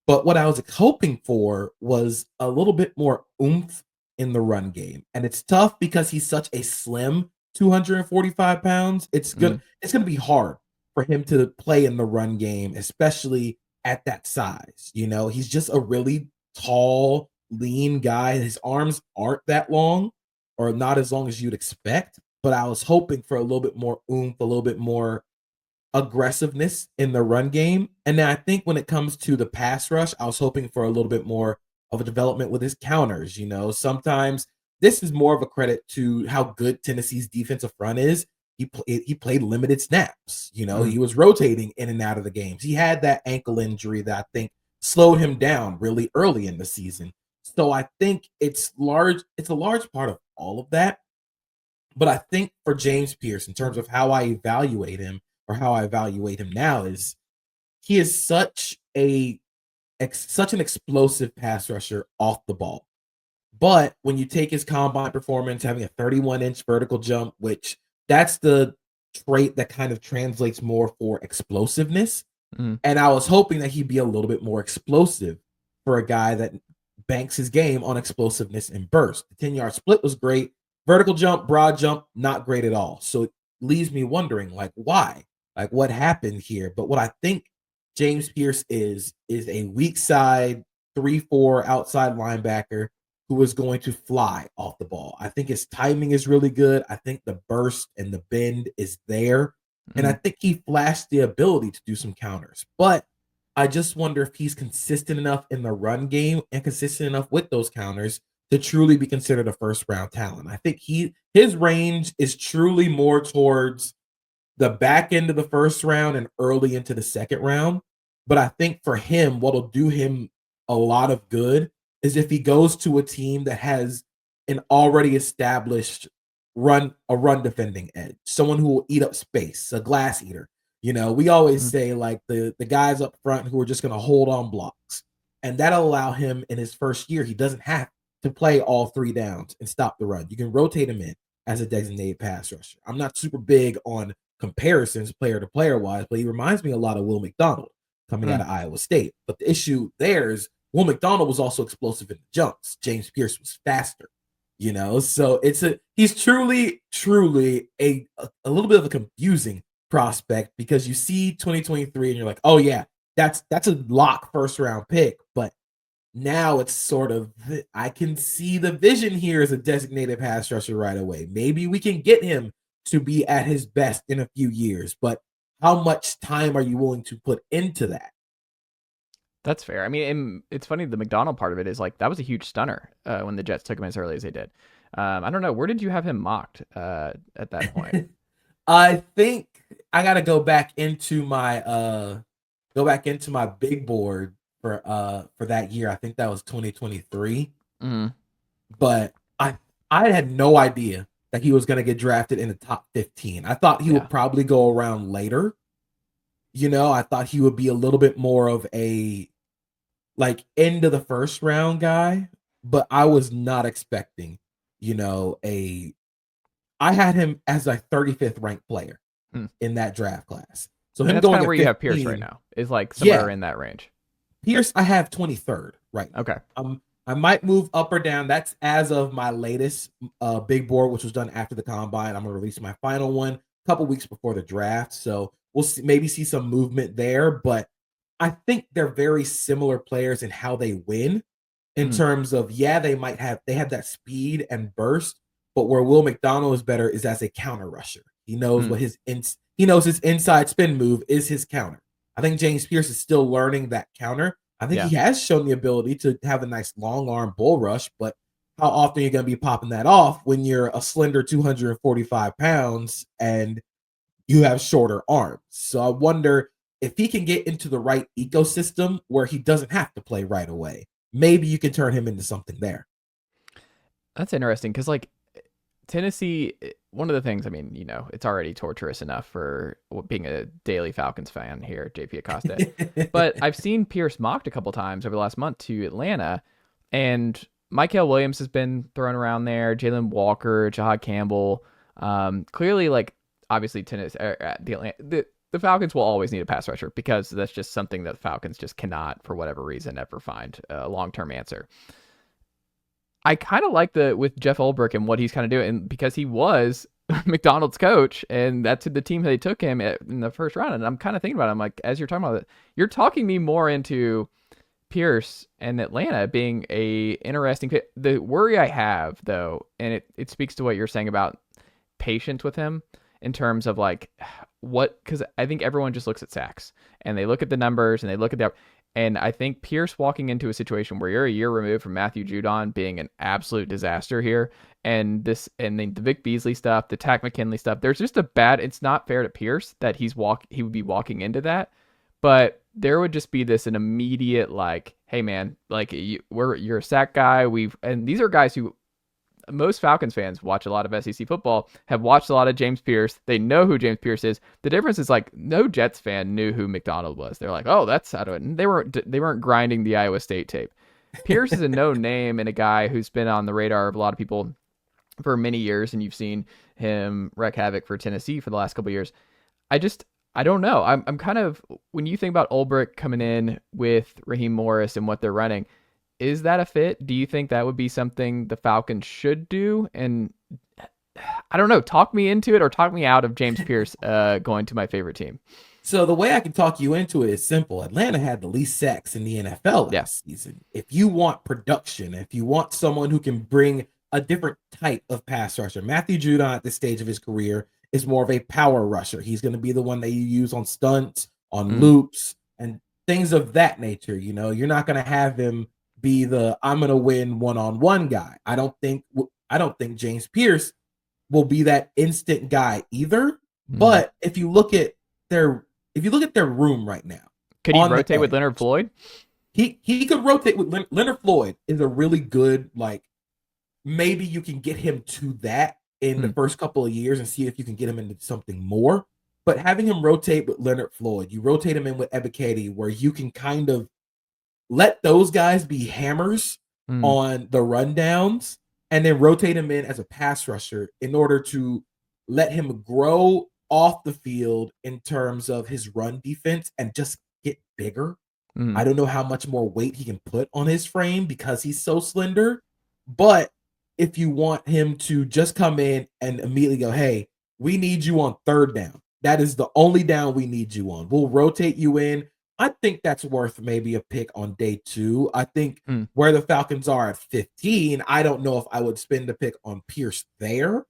But what I was hoping for was a little bit more oomph in the run game. And it's tough because he's such a slim 245 pounds. It's going to be hard for him to play in the run game, especially at that size. He's just a really tall, lean guy. His arms aren't that long, or not as long as you'd expect. But I was hoping for a little bit more oomph, a little bit more aggressiveness in the run game. And then I think when it comes to the pass rush, I was hoping for a little bit more of a development with his counters. Sometimes this is more of a credit to how good Tennessee's defensive front is. He played limited snaps. He was rotating in and out of the games. He had that ankle injury that I think slowed him down really early in the season. So I think it's a large part of all of that. But I think for James Pearce, in terms of how I evaluate him or how I evaluate him now, is he is such an explosive pass rusher off the ball. But when you take his combine performance, having a 31-inch vertical jump, which that's the trait that kind of translates more for explosiveness. And I was hoping that he'd be a little bit more explosive for a guy that banks his game on explosiveness and burst. The 10-yard split was great. Vertical jump, broad jump, not great at all. So it leaves me wondering, why? What happened here? But what I think James Pearce is a weak side 3-4 outside linebacker who is going to fly off the ball. I think his timing is really good. I think the burst and the bend is there. And I think he flashed the ability to do some counters. But I just wonder if he's consistent enough in the run game and consistent enough with those counters to truly be considered a first-round talent. I think his range is truly more towards the back end of the first round and early into the second round. But I think for him, what'll do him a lot of good is if he goes to a team that has an already established run defending edge, someone who will eat up space, a glass eater. We always say the guys up front who are just going to hold on blocks, and that'll allow him in his first year. He doesn't have to play all 3 downs and stop the run. You can rotate him in as a designated pass rusher. I'm not super big on comparisons player to player wise, but he reminds me a lot of Will McDonald coming out of Iowa State. But the issue there is Will McDonald was also explosive in the jumps. James Pearce was faster, so he's truly a little bit of a confusing prospect, because you see 2023 and you're like, oh yeah, that's a lock first round pick. But now it's sort of, I can see the vision here as a designated pass rusher right away. Maybe we can get him to be at his best in a few years, but how much time are you willing to put into that? That's fair. I mean, it's funny, the McDonald part of it is that was a huge stunner when the Jets took him as early as they did. I don't know, where did you have him mocked at that point? I think I got to go back into my big board for that year. I think that was 2023. But I had no idea that he was going to get drafted in the top 15. I thought he would probably go around later. I thought he would be a little bit more of a end of the first round guy, but I was not expecting, I had him as a 35th ranked player in that draft class. So him that's going kind of where 15, you have Pearce right now, is somewhere in that range. Pearce, I have 23rd right now. Okay. I might move up or down. That's as of my latest big board, which was done after the combine. I'm going to release my final one a couple weeks before the draft. So we'll maybe see some movement there. But I think they're very similar players in how they win in terms of, they have that speed and burst, but where Will McDonald is better is as a counter rusher. He knows what his inside spin move is his counter. I think James Pearce is still learning that counter. I think he has shown the ability to have a nice long arm bull rush, but how often you're going to be popping that off when you're a slender 245 pounds and you have shorter arms. So I wonder if he can get into the right ecosystem where he doesn't have to play right away. Maybe you can turn him into something there. That's interesting because, like, Tennessee, one of the things, I mean, you know, it's already torturous enough for being a daily Falcons fan here, JP Acosta. But I've seen Pearce mocked a couple times over the last month to Atlanta, and Mykel Williams has been thrown around there, Jalen Walker, Jahad Campbell. Clearly, like, obviously, the Falcons will always need a pass rusher because that's just something that the Falcons just cannot, for whatever reason, ever find a long-term answer. I kind of like with Jeff Ulbrich and what he's kind of doing, and because he was McDonald's coach, and that's the team they took him in the first round. And I'm kind of thinking about it. I'm like, as you're talking about it, you're talking me more into Pearce and Atlanta being a interesting fit. The worry I have, though, and it speaks to what you're saying about patience with him in terms of like because I think everyone just looks at sacks and they look at the numbers and they look at and I think Pearce walking into a situation where you're a year removed from Matthew Judon being an absolute disaster here, and the Vic Beasley stuff, the Takk McKinley stuff, there's just it's not fair to Pearce that he would be walking into that, but there would just be an immediate like, hey man, like you're a sack guy. And these are guys who most Falcons fans watch a lot of SEC football, have watched a lot of James Pearce. They know who James Pearce is. The difference is like no Jets fan knew who McDonald was. They're like, oh, that's how to it. They weren't grinding the Iowa State tape. Pearce is a known name and a guy who's been on the radar of a lot of people for many years, and you've seen him wreak havoc for Tennessee for the last couple of years. I don't know. I'm kind of, when you think about Ulbrich coming in with Raheem Morris and what they're running, is that a fit? Do you think that would be something the Falcons should do? And I don't know, talk me into it or talk me out of James Pearce going to my favorite team. So the way I can talk you into it is simple. Atlanta had the least sacks in the NFL last season. If you want production, if you want someone who can bring a different type of pass rusher, Matthew Judon at this stage of his career is more of a power rusher. He's going to be the one that you use on stunts, on loops, and things of that nature. You know, you're not going to have him be I'm going to win one-on-one guy. I don't think James Pearce will be that instant guy either. But if you look at their room right now, could he rotate with Leonard Floyd? He could rotate with Leonard Floyd. Is a really good, like, maybe you can get him to that in the first couple of years and see if you can get him into something more. But having him rotate with Leonard Floyd, you rotate him in with Ebiketie, where you can kind of let those guys be hammers on the rundowns, and then rotate him in as a pass rusher in order to let him grow off the field in terms of his run defense and just get bigger. I don't know how much more weight he can put on his frame because he's so slender. But if you want him to just come in and immediately go, hey, we need you on third down. That is the only down we need you on. We'll rotate you in. I think that's worth maybe a pick on day 2. I think where the Falcons are at 15, I don't know if I would spend a pick on Pearce there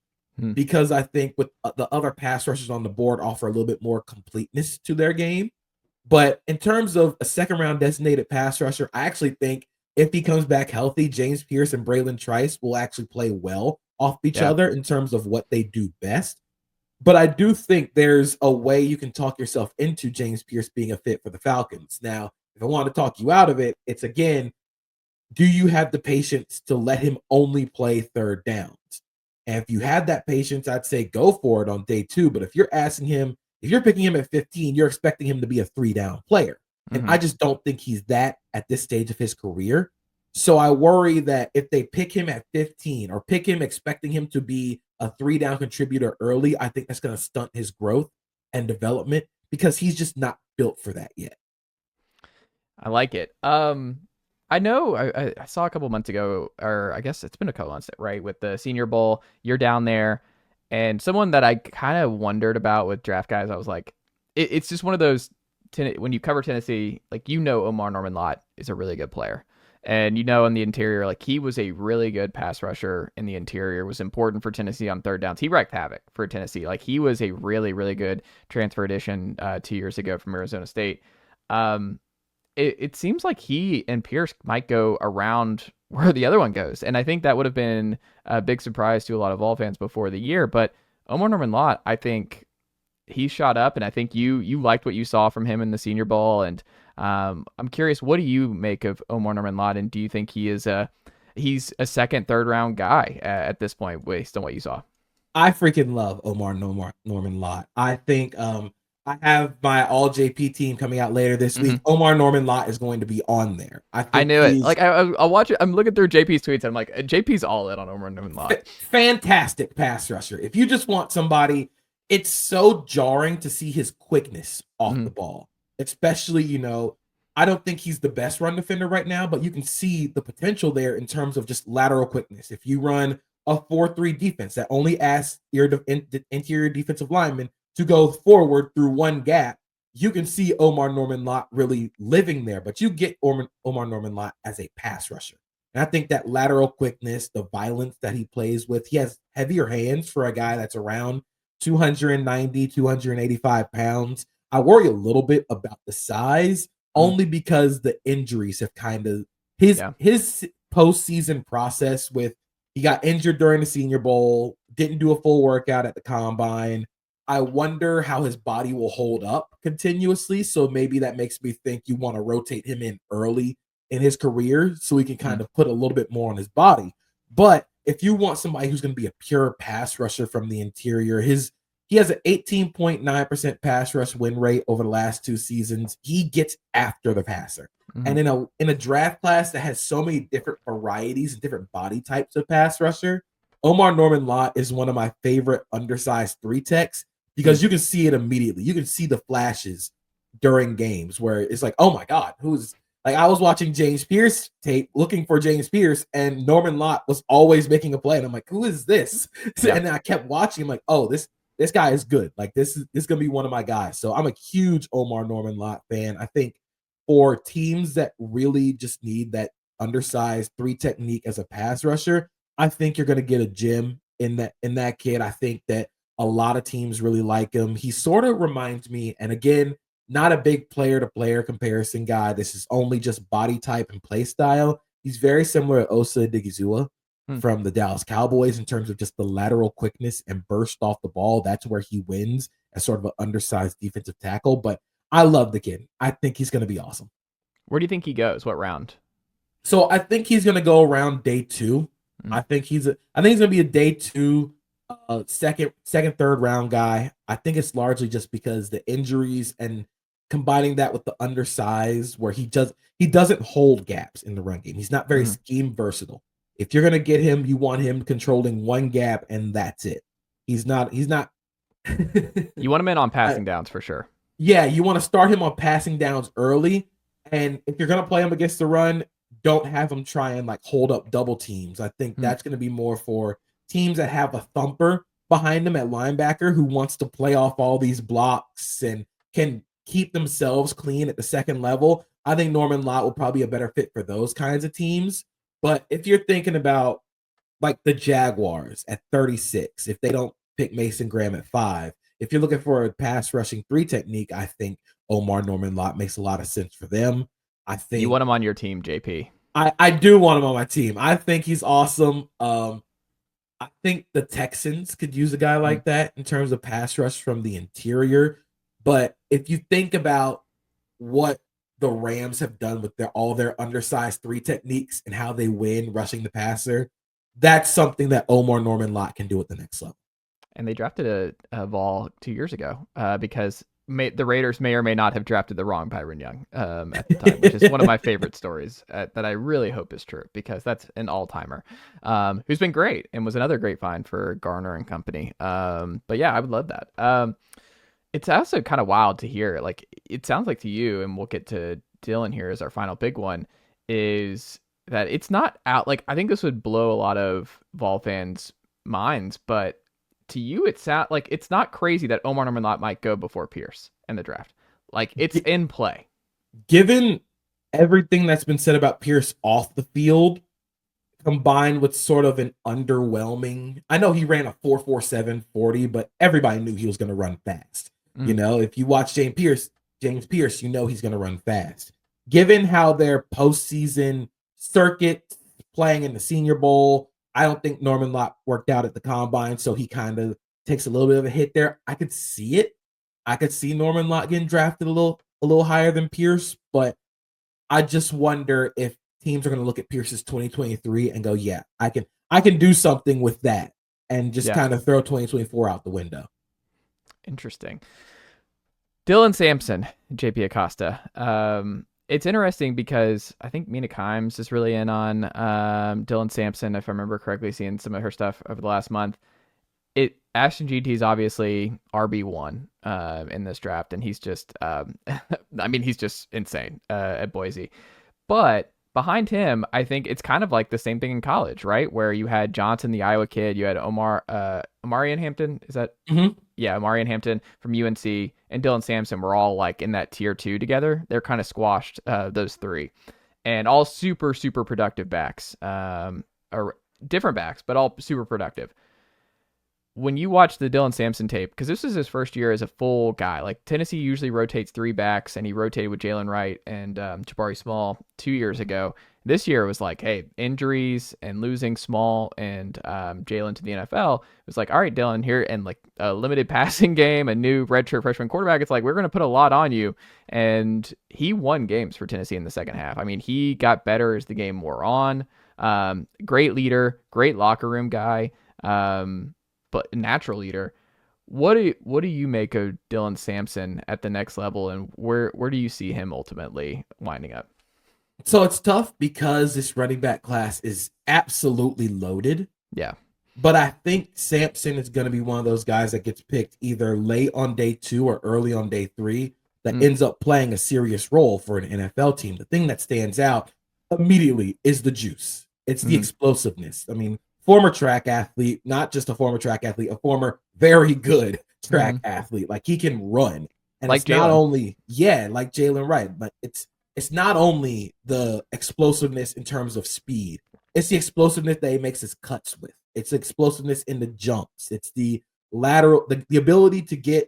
because I think with the other pass rushers on the board offer a little bit more completeness to their game. But in terms of a second-round designated pass rusher, I actually think if he comes back healthy, James Pearce and Braylon Trice will actually play well off each other in terms of what they do best. But I do think there's a way you can talk yourself into James Pearce being a fit for the Falcons. Now, if I want to talk you out of it, it's again, do you have the patience to let him only play third downs? And if you have that patience, I'd say go for it on day 2. But if you're picking him at 15, you're expecting him to be a 3-down player. And I just don't think he's that at this stage of his career. So I worry that if they pick him at 15 or pick him expecting him to be a 3-down contributor early, I think that's going to stunt his growth and development because he's just not built for that yet. I like it. I know I saw a couple months ago, or I guess it's been a couple months, right? With the Senior Bowl, you're down there, and someone that I kind of wondered about with draft guys, I was like, it's just one of those, when you cover Tennessee, like, you know, Omar Norman Lott is a really good player. And, you know, in the interior, like, he was a really good pass rusher in the interior, was important for Tennessee on third downs. He wreaked havoc for Tennessee. Like, he was a really, really good transfer addition 2 years ago from Arizona State. It seems like he and Pearce might go around where the other one goes. And I think that would have been a big surprise to a lot of Vol fans before the year. But Omar Norman Lott, I think he shot up, and I think you liked what you saw from him in the Senior Bowl. And I'm curious, what do you make of Omar Norman Lott, and do you think he's a second, third round guy at this point based on what you saw? I freaking love Norman Lott. I think I have my all JP team coming out later this week. Omar Norman Lott is going to be on there. I knew it. Like I'll watch it. I'm looking through JP's tweets. And I'm like, JP's all in on Omar Norman Lott. Fantastic pass rusher. If you just want somebody, it's so jarring to see his quickness off the ball, especially, I don't think he's the best run defender right now, but you can see the potential there in terms of just lateral quickness. If you run a 4-3 defense that only asks your interior defensive lineman to go forward through one gap, you can see Omar Norman Lott really living there, but you get Omar Norman Lott as a pass rusher. And I think that lateral quickness, the violence that he plays with, he has heavier hands for a guy that's around 290, 285 pounds. I worry a little bit about the size only because the injuries have kind of his postseason process with, he got injured during the Senior Bowl, didn't do a full workout at the combine. I wonder how his body will hold up continuously. So maybe that makes me think you want to rotate him in early in his career so he can kind of put a little bit more on his body. But if you want somebody who's going to be a pure pass rusher from the interior, he has an 18.9% pass rush win rate over the last 2 seasons. He gets after the passer. And in a draft class that has so many different varieties and different body types of pass rusher, Omar Norman Lott is one of my favorite undersized 3 techs because you can see it immediately. You can see the flashes during games where it's like, oh my God, I was watching James Pearce tape looking for James Pearce, and Norman Lott was always making a play. And I'm like, who is this? And then I kept watching him like, oh, this guy is good. Like this is going to be one of my guys. So I'm a huge Omar Norman Lott fan. I think for teams that really just need that undersized 3 technique as a pass rusher, I think you're going to get a gem in that kid. I think that a lot of teams really like him. He sort of reminds me, and again, not a big player-to-player comparison guy. This is only just body type and play style. He's very similar to Osa Odighizuwa from the Dallas Cowboys in terms of just the lateral quickness and burst off the ball. That's where he wins as sort of an undersized defensive tackle. But I love the kid. I think he's going to be awesome. Where do you think he goes? What round? So I think he's going to go around day 2. I think he's going to be a day 2, second, third round guy. I think it's largely just because the injuries and combining that with the undersized where he doesn't hold gaps in the run game. He's not very scheme versatile. If you're going to get him, you want him controlling one gap and that's it. He's not you want him in on passing downs for sure. Yeah, you want to start him on passing downs early. And if you're going to play him against the run, don't have him try and hold up double teams. I think that's going to be more for teams that have a thumper behind them at linebacker who wants to play off all these blocks and can keep themselves clean at the second level. I think Norman Lott will probably be a better fit for those kinds of teams. But if you're thinking about the Jaguars at 36, if they don't pick Mason Graham at 5, if you're looking for a pass rushing 3 technique, I think Omar Norman Lott makes a lot of sense for them. I think you want him on your team, JP. I do want him on my team. I think he's awesome. I think the Texans could use a guy like that in terms of pass rush from the interior. But if you think about what the Rams have done with all their undersized 3 techniques and how they win rushing the passer, that's something that Omar Norman Lott can do at the next level. And they drafted a Vol 2 years ago because the Raiders may or may not have drafted the wrong Byron Young at the time, which is one of my favorite stories that I really hope is true because that's an all-timer who's been great and was another great find for Garner and company. But yeah, I would love that. It's also kind of wild to hear. It sounds like to you, and we'll get to Dylan here as our final big one, is that it's not out. I think this would blow a lot of Vol fans' minds, but to you, it's not crazy that Omar Norman Lott might go before Pearce in the draft. It's in play. Given everything that's been said about Pearce off the field, combined with sort of an underwhelming, I know he ran a 4.47 40, but everybody knew he was going to run fast. If you watch James Pearce, he's going to run fast. Given how their postseason circuit playing in the Senior Bowl. I don't think Norman Lott worked out at the combine, so he kind of takes a little bit of a hit there. I could see it. I could see Norman Lott getting drafted a little higher than Pearce, but I just wonder if teams are going to look at Pearce's 2023 and go, yeah, I can do something with that, and just kind of throw 2024 out the window. Interesting. Dylan Sampson, JP Acosta. It's interesting because I think Mina Kimes is really in on Dylan Sampson, if I remember correctly, seeing some of her stuff over the last month. Ashton GT is obviously RB1 in this draft, and he's just, he's just insane at Boise. But behind him, I think it's kind of like the same thing in college, right? Where you had Johnson, the Iowa kid, you had Omarian Hampton, is that? Mm-hmm. Yeah, Omarian Hampton from UNC, and Dylan Sampson were all like in that tier 2 together. They're kind of squashed, those three, and all super, super productive backs, or different backs, but all super productive. When you watch the Dylan Sampson tape, because this is his first year as a full guy, like Tennessee usually rotates 3 backs, and he rotated with Jalen Wright and Jabari Small 2 years ago. This year it was like, hey, injuries and losing Small and Jalen to the NFL. It was like, all right, Dylan, here, and like a limited passing game, a new redshirt freshman quarterback. It's like, we're going to put a lot on you. And he won games for Tennessee in the second half. I mean, he got better as the game wore on. Great leader, great locker room guy. But natural leader. What do you make of Dylan Sampson at the next level, and where do you see him ultimately winding up? So it's tough because this running back class is absolutely loaded. Yeah. But I think Sampson is going to be one of those guys that gets picked either late on day 2 or early on day 3 that ends up playing a serious role for an NFL team. The thing that stands out immediately is the juice. It's the explosiveness. I mean, former track athlete, not just a former track athlete, a former very good track athlete. Like, he can run. And like it's not Jalen. only, like Jalen Wright, but it's not only the explosiveness in terms of speed. It's the explosiveness that he makes his cuts with. It's the explosiveness in the jumps. It's the lateral, the ability to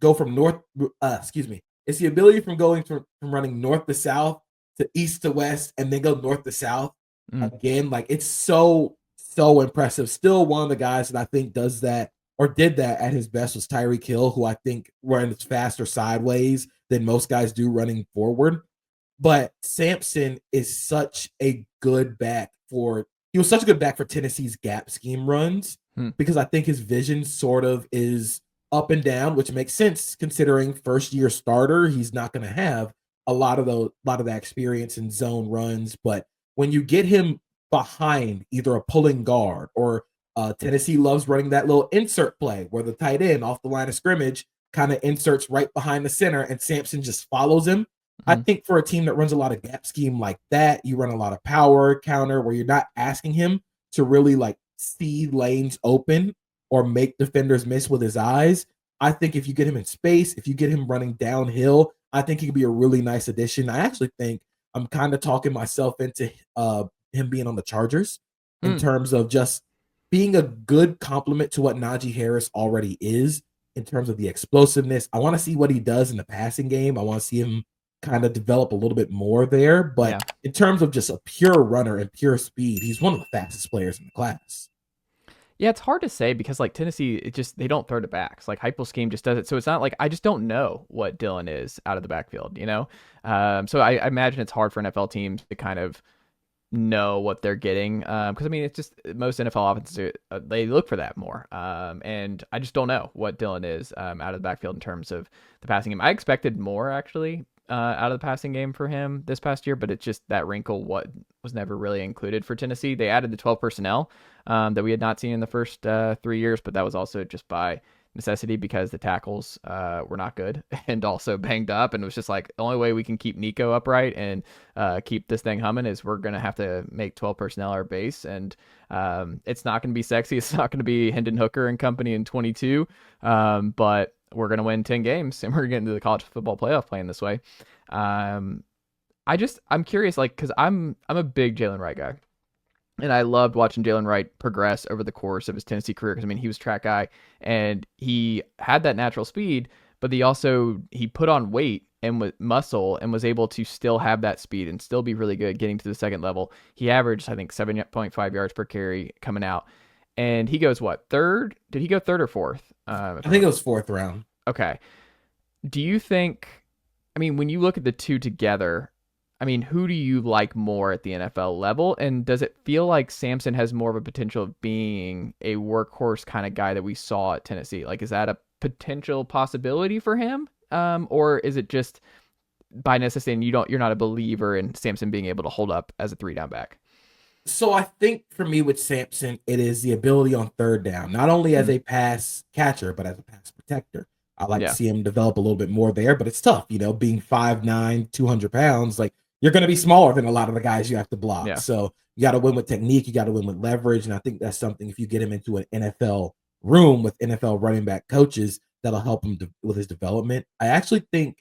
go from It's the ability from going from running north to south to east to west and then go north to south again. Like, it's so impressive. Still one of the guys that I think does that or did that at his best was Tyreek Hill, who I think runs faster sideways than most guys do running forward. But Sampson is such a good back he was such a good back for Tennessee's gap scheme runs because I think his vision sort of is up and down, which makes sense considering first year starter. He's not going to have a lot of that experience in zone runs. But when you get him behind either a pulling guard or Tennessee loves running that little insert play where the tight end off the line of scrimmage kind of inserts right behind the center and Sampson just follows him. I think for a team that runs a lot of gap scheme like that, you run a lot of power counter where you're not asking him to really like see lanes open or make defenders miss with his eyes. I think if you get him in space, if you get him running downhill, I think he could be a really nice addition. I actually think I'm kind of talking myself into him being on the Chargers in terms of just being a good complement to what Najee Harris already is in terms of the explosiveness. I want to see what he does in the passing game. I want to see him kind of develop a little bit more there. But in terms of just a pure runner and pure speed, he's one of the fastest players in the class. Yeah, it's hard to say because like Tennessee, they don't throw to backs. Like Hypo scheme just does it. So it's not like I just don't know what Dylan is out of the backfield, you know? So I imagine it's hard for NFL teams to kind of know what they're getting. Because I mean, it's just most NFL offenses, they look for that more. And I just don't know what Dylan is out of the backfield in terms of the passing game. I expected more actually out of the passing game for him this past year, but it's just that wrinkle was never really included for Tennessee. They added the 12 personnel that we had not seen in the first 3 years, but that was also just by necessity because the tackles were not good and also banged up, and it was just like the only way we can keep Nico upright and keep this thing humming is we're going to have to make 12 personnel our base, and it's not going to be sexy. It's not going to be Hendon Hooker and company in 22, but we're going to win 10 games and we're getting to the college football playoff playing this way. I'm curious, like, cause I'm a big Jalen Wright guy, and I loved watching Jalen Wright progress over the course of his Tennessee career. Cause I mean, he was track guy and he had that natural speed, but he put on weight and with muscle and was able to still have that speed and still be really good getting to the second level. He averaged, I think, 7.5 yards per carry coming out. And he goes, what, third? Did he go third or fourth? I think it was fourth round. Okay. Do you think, I mean, when you look at the two together, I mean, who do you like more at the NFL level? And does it feel like Sampson has more of a potential of being a workhorse kind of guy that we saw at Tennessee? Like, is that a potential possibility for him? Or is it just by necessity and you're not a believer in Sampson being able to hold up as a 3-down back? So I think for me with Sampson, it is the ability on third down, not only as a pass catcher, but as a pass protector. I like to see him develop a little bit more there, but it's tough, being 5'9", 200 pounds, like you're going to be smaller than a lot of the guys you have to block. Yeah. So you got to win with technique. You got to win with leverage. And I think that's something, if you get him into an NFL room with NFL running back coaches, that'll help him with his development. I actually think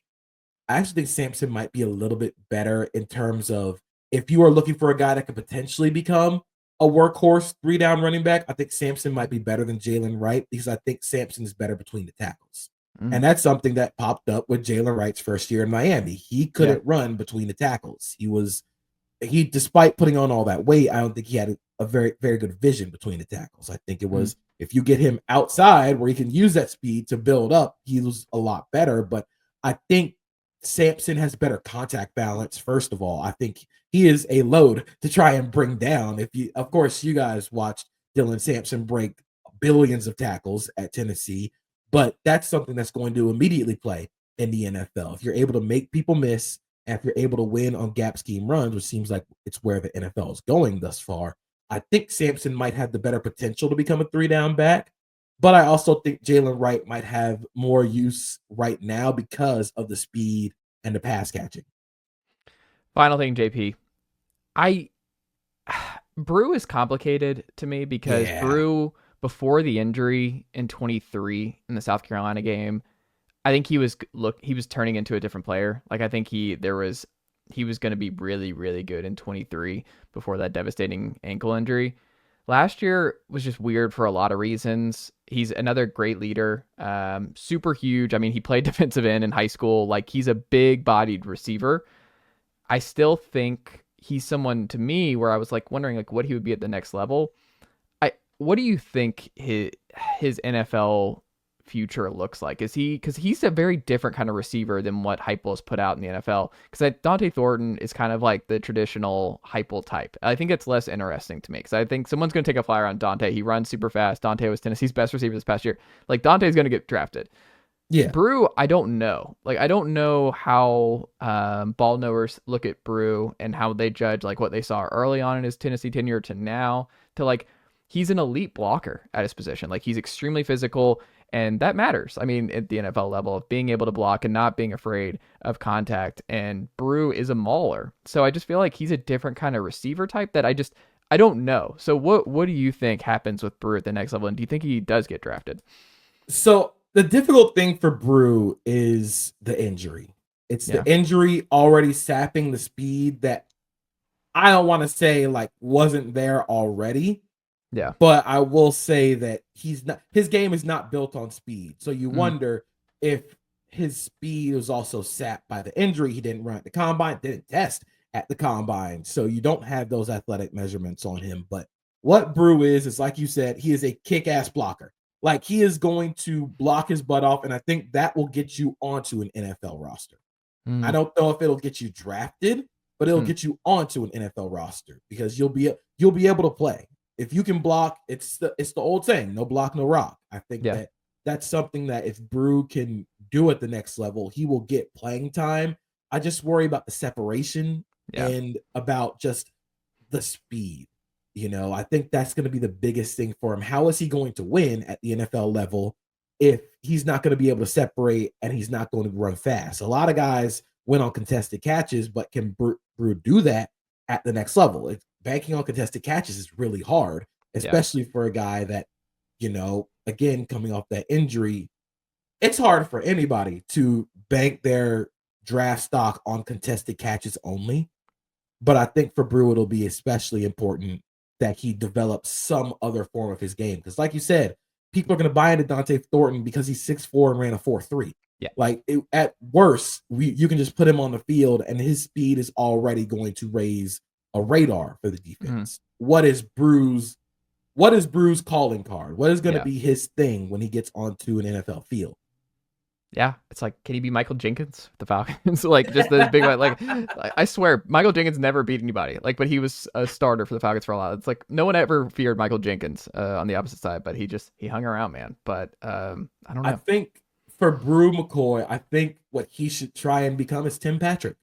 Sampson might be a little bit better in terms of, if you are looking for a guy that could potentially become a workhorse 3-down running back, I think Sampson might be better than Jalen Wright, because I think Sampson is better between the tackles. And that's something that popped up with Jalen Wright's first year in Miami. He couldn't run between the tackles. He, despite putting on all that weight, I don't think he had a very, very good vision between the tackles. I think it was, if you get him outside where he can use that speed to build up, he was a lot better. But I think Sampson has better contact balance. First of all, I think he is a load to try and bring down. Of course, you guys watched Dylan Sampson break billions of tackles at Tennessee, but that's something that's going to immediately play in the NFL. If you're able to make people miss, and if you're able to win on gap scheme runs, which seems like it's where the NFL is going thus far, I think Sampson might have the better potential to become a 3-down back. But I also think Jalen Wright might have more use right now because of the speed and the pass catching. Final thing, JP. Brew is complicated to me because Brew, before the injury in 23 in the South Carolina game, I think he was turning into a different player. Like, I think he was going to be really, really good in 23 before that devastating ankle injury. Last year was just weird for a lot of reasons. He's another great leader, super huge. I mean, he played defensive end in high school. Like, he's a big-bodied receiver. I still think he's someone, to me, where I was like wondering like what he would be at the next level. What do you think his NFL future looks like? Because he's a very different kind of receiver than what Heupel's put out in the NFL. Because Dante Thornton is kind of like the traditional Heupel type. I think it's less interesting to me because I think someone's going to take a flyer on Dante. He runs super fast. Dante was Tennessee's best receiver this past year. Like, Dante's going to get drafted. Yeah. Brew, I don't know. Like, I don't know how ball knowers look at Brew and how they judge like what they saw early on in his Tennessee tenure to now, to like, he's an elite blocker at his position. Like, he's extremely physical, and that matters. I mean, at the NFL level, of being able to block and not being afraid of contact. And Brew is a mauler. So I just feel like he's a different kind of receiver type that I don't know. So what do you think happens with Brew at the next level? And do you think he does get drafted? So the difficult thing for Brew is the injury. It's the injury already sapping the speed that I don't want to say like wasn't there already. Yeah. But I will say that his game is not built on speed. So you wonder if his speed was also sapped by the injury. He didn't run at the combine, didn't test at the combine. So you don't have those athletic measurements on him. But what Brew is like you said, he is a kick-ass blocker. Like, he is going to block his butt off, and I think that will get you onto an NFL roster. I don't know if it'll get you drafted, but it'll get you onto an NFL roster because you'll be able to play. If you can block, it's the old saying, no block, no rock. I think that's something that if Brew can do at the next level, he will get playing time. I just worry about the separation and about just the speed. I think that's going to be the biggest thing for him. How is he going to win at the NFL level if he's not going to be able to separate and he's not going to run fast? A lot of guys win on contested catches, but can Brew do that at the next level? Banking on contested catches is really hard, especially for a guy that, again, coming off that injury. It's hard for anybody to bank their draft stock on contested catches only. But I think for Brew, it'll be especially important that he develops some other form of his game. Because like you said, people are going to buy into Dante Thornton because he's 6'4" and ran a 4.3. Yeah. Like at worst, you can just put him on the field and his speed is already going to raise a radar for the defense. What is Brew's calling card? What is going to be his thing when he gets onto an NFL field? Yeah, it's like, can he be Michael Jenkins with the Falcons? Like, just those big, like, I swear, Michael Jenkins never beat anybody. Like, but he was a starter for the Falcons for a while. It's like, no one ever feared Michael Jenkins on the opposite side, but he hung around, man. But I don't know. I think for Brew McCoy, I think what he should try and become is Tim Patrick,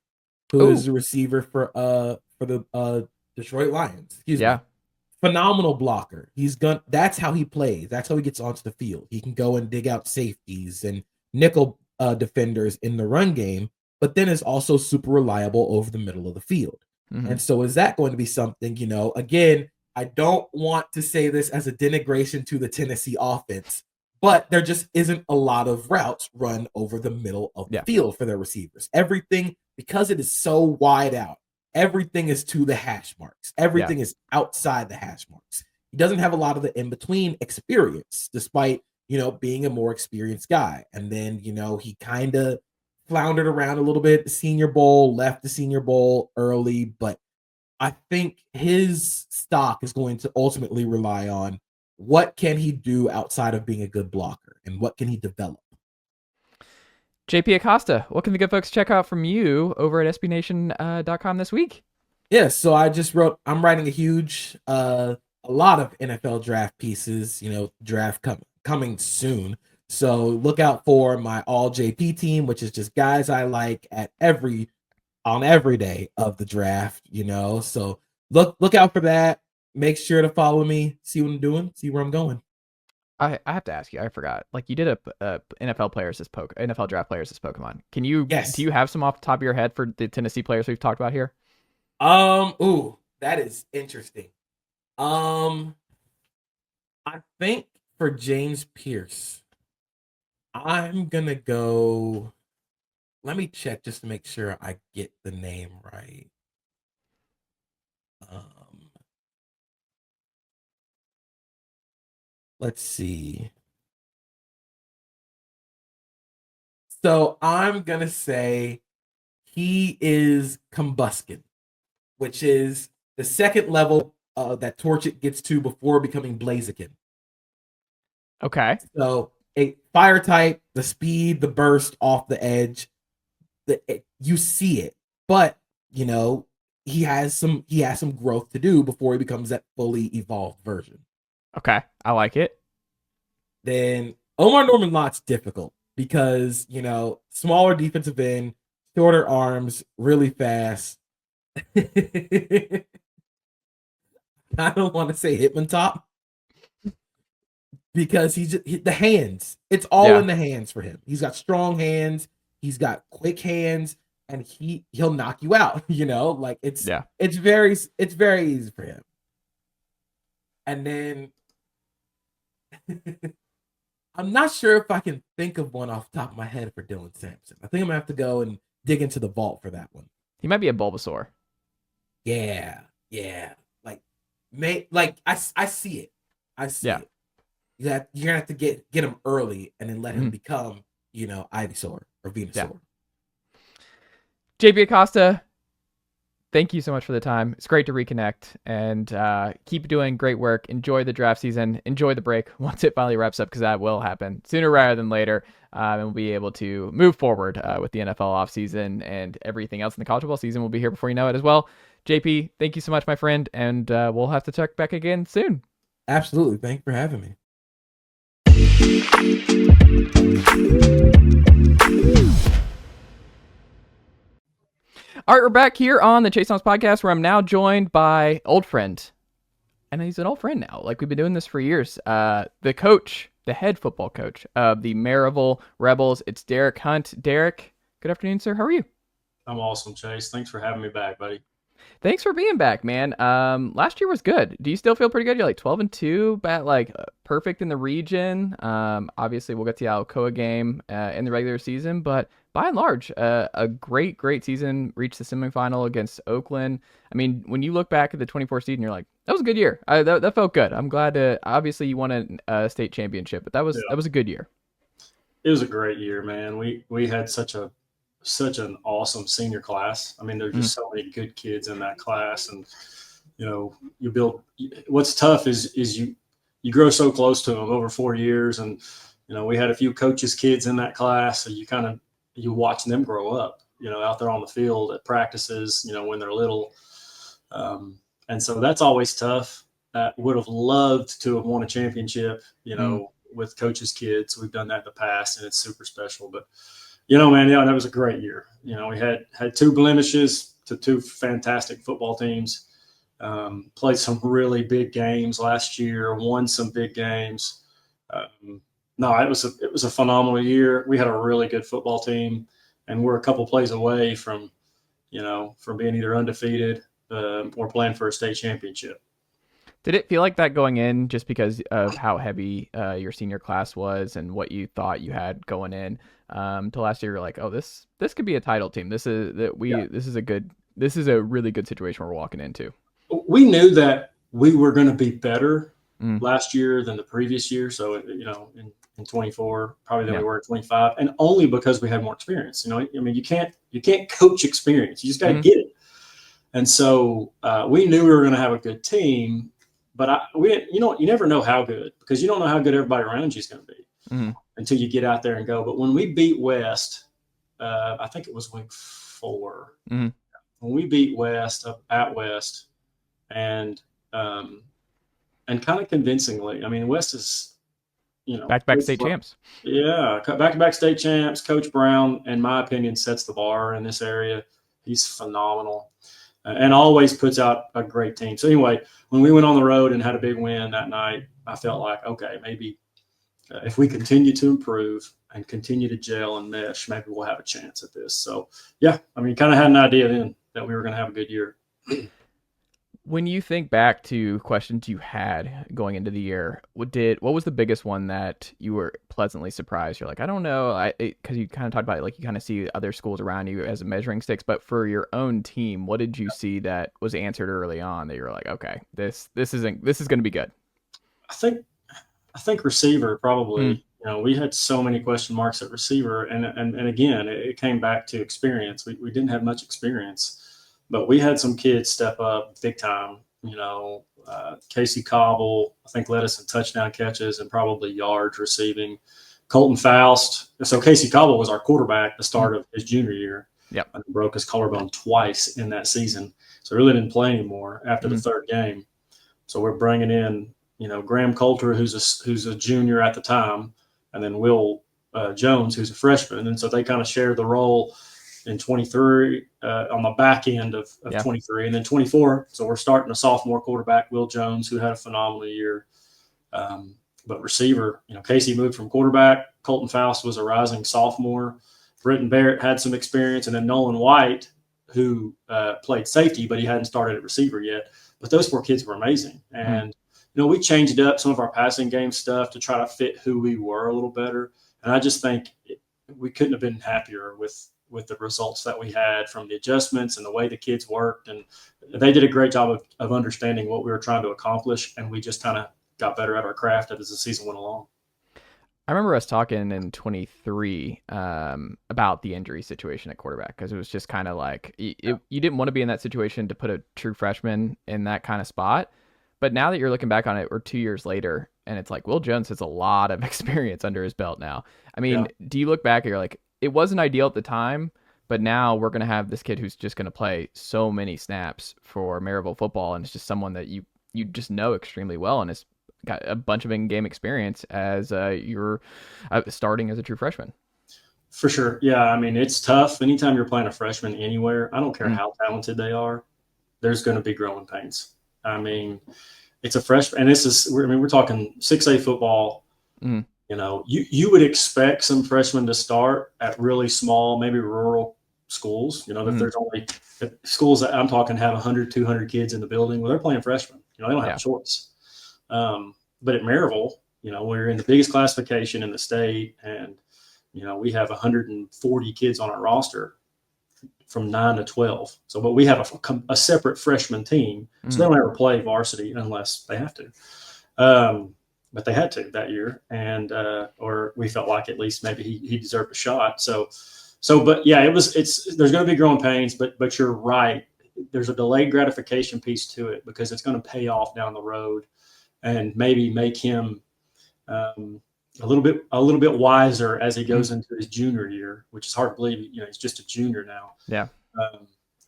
who is the receiver for the Detroit Lions. Excuse me. Phenomenal blocker. That's how he plays. That's how he gets onto the field. He can go and dig out safeties and nickel defenders in the run game, but then is also super reliable over the middle of the field. And so is that going to be something, again, I don't want to say this as a denigration to the Tennessee offense, but there just isn't a lot of routes run over the middle of the field for their receivers. Everything, because it is so wide out, everything is to the hash marks. Everything is outside the hash marks. He doesn't have a lot of the in-between experience, despite being a more experienced guy. And then, he kind of floundered around a little bit, the Senior Bowl, left the Senior Bowl early, but I think his stock is going to ultimately rely on what can he do outside of being a good blocker and what can he develop. JP Acosta, what can the good folks check out from you over at sbnation.com this week? Yeah, so I just I'm writing a lot of NFL draft pieces, draft coming soon. So look out for my all JP team, which is just guys I like on every day of the draft, So look out for that. Make sure to follow me, see what I'm doing, see where I'm going. I have to ask you, I forgot. Like, you did a NFL draft players as Pokemon. Can you do you have some off the top of your head for the Tennessee players we've talked about here? That is interesting. I think for James Pearce, I'm gonna go. Let me check just to make sure I get the name right. Let's see. So I'm gonna say he is Combuskin, which is the second level that Torchic gets to before becoming Blaziken. Okay. So a fire type, the speed, the burst off the edge, you see it, but he has some growth to do before he becomes that fully evolved version. Okay, I like it. Then Omar Norman Lott's difficult because smaller defensive end, shorter arms, really fast. I don't want to say Hitman top because the hands. It's all in the hands for him. He's got strong hands. He's got quick hands, and he'll knock you out. It's very easy for him. And then I'm not sure if I can think of one off the top of my head for Dylan Sampson. I think I'm gonna have to go and dig into the vault for that one. He might be a Bulbasaur. Yeah. I see it. I see it. You're gonna have to get him early and then let him become, Ivysaur or Venusaur. Yeah. JP Acosta, thank you so much for the time. It's great to reconnect and keep doing great work. Enjoy the draft season. Enjoy the break once it finally wraps up, because that will happen sooner rather than later. And we'll be able to move forward with the NFL offseason, and everything else in the college football season will be here before you know it as well. JP, thank you so much, my friend, and we'll have to check back again soon. Absolutely. Thank you for having me. All right, we're back here on the Chase Thomas podcast, where I'm now joined by old friend, and he's an old friend now. Like, we've been doing this for years. The coach, the head football coach of the Maryville Rebels. It's Derek Hunt. Derek, good afternoon, sir. How are you? I'm awesome, Chase. Thanks for having me back, buddy. Thanks for being back, man. Last year was good. Do you still feel pretty good? You're like 12-2, but perfect in the region. Obviously, we'll get to the Alcoa game in the regular season, but by and large, a great season. Reached the semifinal against Oakland. I mean, when you look back at the 24 season, you're like, that was a good year. That felt good. I'm glad to. Obviously, you won a state championship, but that was a good year. It was a great year, man. We had such an awesome senior class. I mean, there's just so many good kids in that class, and you build. What's tough is you grow so close to them over 4 years, and we had a few coaches' kids in that class, so you watch them grow up, out there on the field at practices, when they're little, and so that's always tough. Would have loved to have won a championship, with coaches' kids. We've done that in the past, and it's super special. But man, that was a great year. We had 2 blemishes to 2 fantastic football teams. Played some really big games last year, won some big games. No, it was a phenomenal year. We had a really good football team, and we're a couple plays away from being either undefeated or playing for a state championship. Did it feel like that going in, just because of how heavy your senior class was and what you thought you had going in to last year? You're like, oh, this could be a title team. This is a really good situation we're walking into. We knew that we were going to be better last year than the previous year. So, in 24, probably than we were in 25, and only because we had more experience. I mean, you can't coach experience. You just got to get it. And so we knew we were going to have a good team, but we didn't. You never know how good, because you don't know how good everybody around you is going to be until you get out there and go. But when we beat West, I think it was week 4. When we beat West at West. And kind of convincingly. I mean, West is, back-to-back state champs. Yeah, back-to-back state champs. Coach Brown, in my opinion, sets the bar in this area. He's phenomenal, and always puts out a great team. So anyway, when we went on the road and had a big win that night, I felt like, okay, maybe if we continue to improve and continue to gel and mesh, maybe we'll have a chance at this. So yeah, I mean, kind of had an idea then that we were going to have a good year. When you think back to questions you had going into the year, what was the biggest one that you were pleasantly surprised? You're like, I don't know, because you kind of talked about it, like you kind of see other schools around you as measuring sticks, but for your own team, what did you see that was answered early on that you're like, okay, this is going to be good? I think receiver probably. We had so many question marks at receiver, and again, it came back to experience. We didn't have much experience. But we had some kids step up big time. Casey Cobble, I think, led us in touchdown catches and probably yards receiving. Colton Faust. So Casey Cobble was our quarterback at the start of his junior year. Yep. And broke his collarbone twice in that season. So really didn't play anymore after the 3rd game. So we're bringing in, Graham Coulter, who's a junior at the time, and then Will Jones, who's a freshman. And so they kind of shared the role in 23 on the back end of 23, and then 24. So we're starting a sophomore quarterback, Will Jones, who had a phenomenal year. But receiver, Casey moved from quarterback. Colton Faust was a rising sophomore. Britton Barrett had some experience, and then Nolan White, who played safety, but he hadn't started at receiver yet. But those 4 kids were amazing. And, we changed up some of our passing game stuff to try to fit who we were a little better. And I just think we couldn't have been happier with the results that we had from the adjustments and the way the kids worked. And they did a great job of understanding what we were trying to accomplish. And we just kind of got better at our craft as the season went along. I remember us talking in 23 about the injury situation at quarterback, because it was just kind of like you didn't want to be in that situation to put a true freshman in that kind of spot. But now that you're looking back on it, or 2 years later, and it's like Will Jones has a lot of experience under his belt now. I mean, do you look back and you're like, it wasn't ideal at the time, but now we're going to have this kid who's just going to play so many snaps for Maryville football, and it's just someone that you just know extremely well and has got a bunch of in-game experience as you're starting as a true freshman. For sure. Yeah, I mean, it's tough. Anytime you're playing a freshman anywhere, I don't care how talented they are, there's going to be growing pains. I mean, it's a freshman, and we're talking 6A football. You would expect some freshmen to start at really small, maybe rural schools. That there's only schools that I'm talking have 100, 200 kids in the building. Well, they're playing freshmen. They don't have a choice. But at Maryville, we're in the biggest classification in the state, and we have 140 kids on our roster from 9 to 12. So, but we have a separate freshman team, so they don't ever play varsity unless they have to. but they had to that year, and or we felt like at least maybe he deserved a shot. So, but yeah, there's going to be growing pains, but you're right. There's a delayed gratification piece to it because it's going to pay off down the road, and maybe make him a little bit wiser as he goes into his junior year, which is hard to believe. He's just a junior now. Yeah.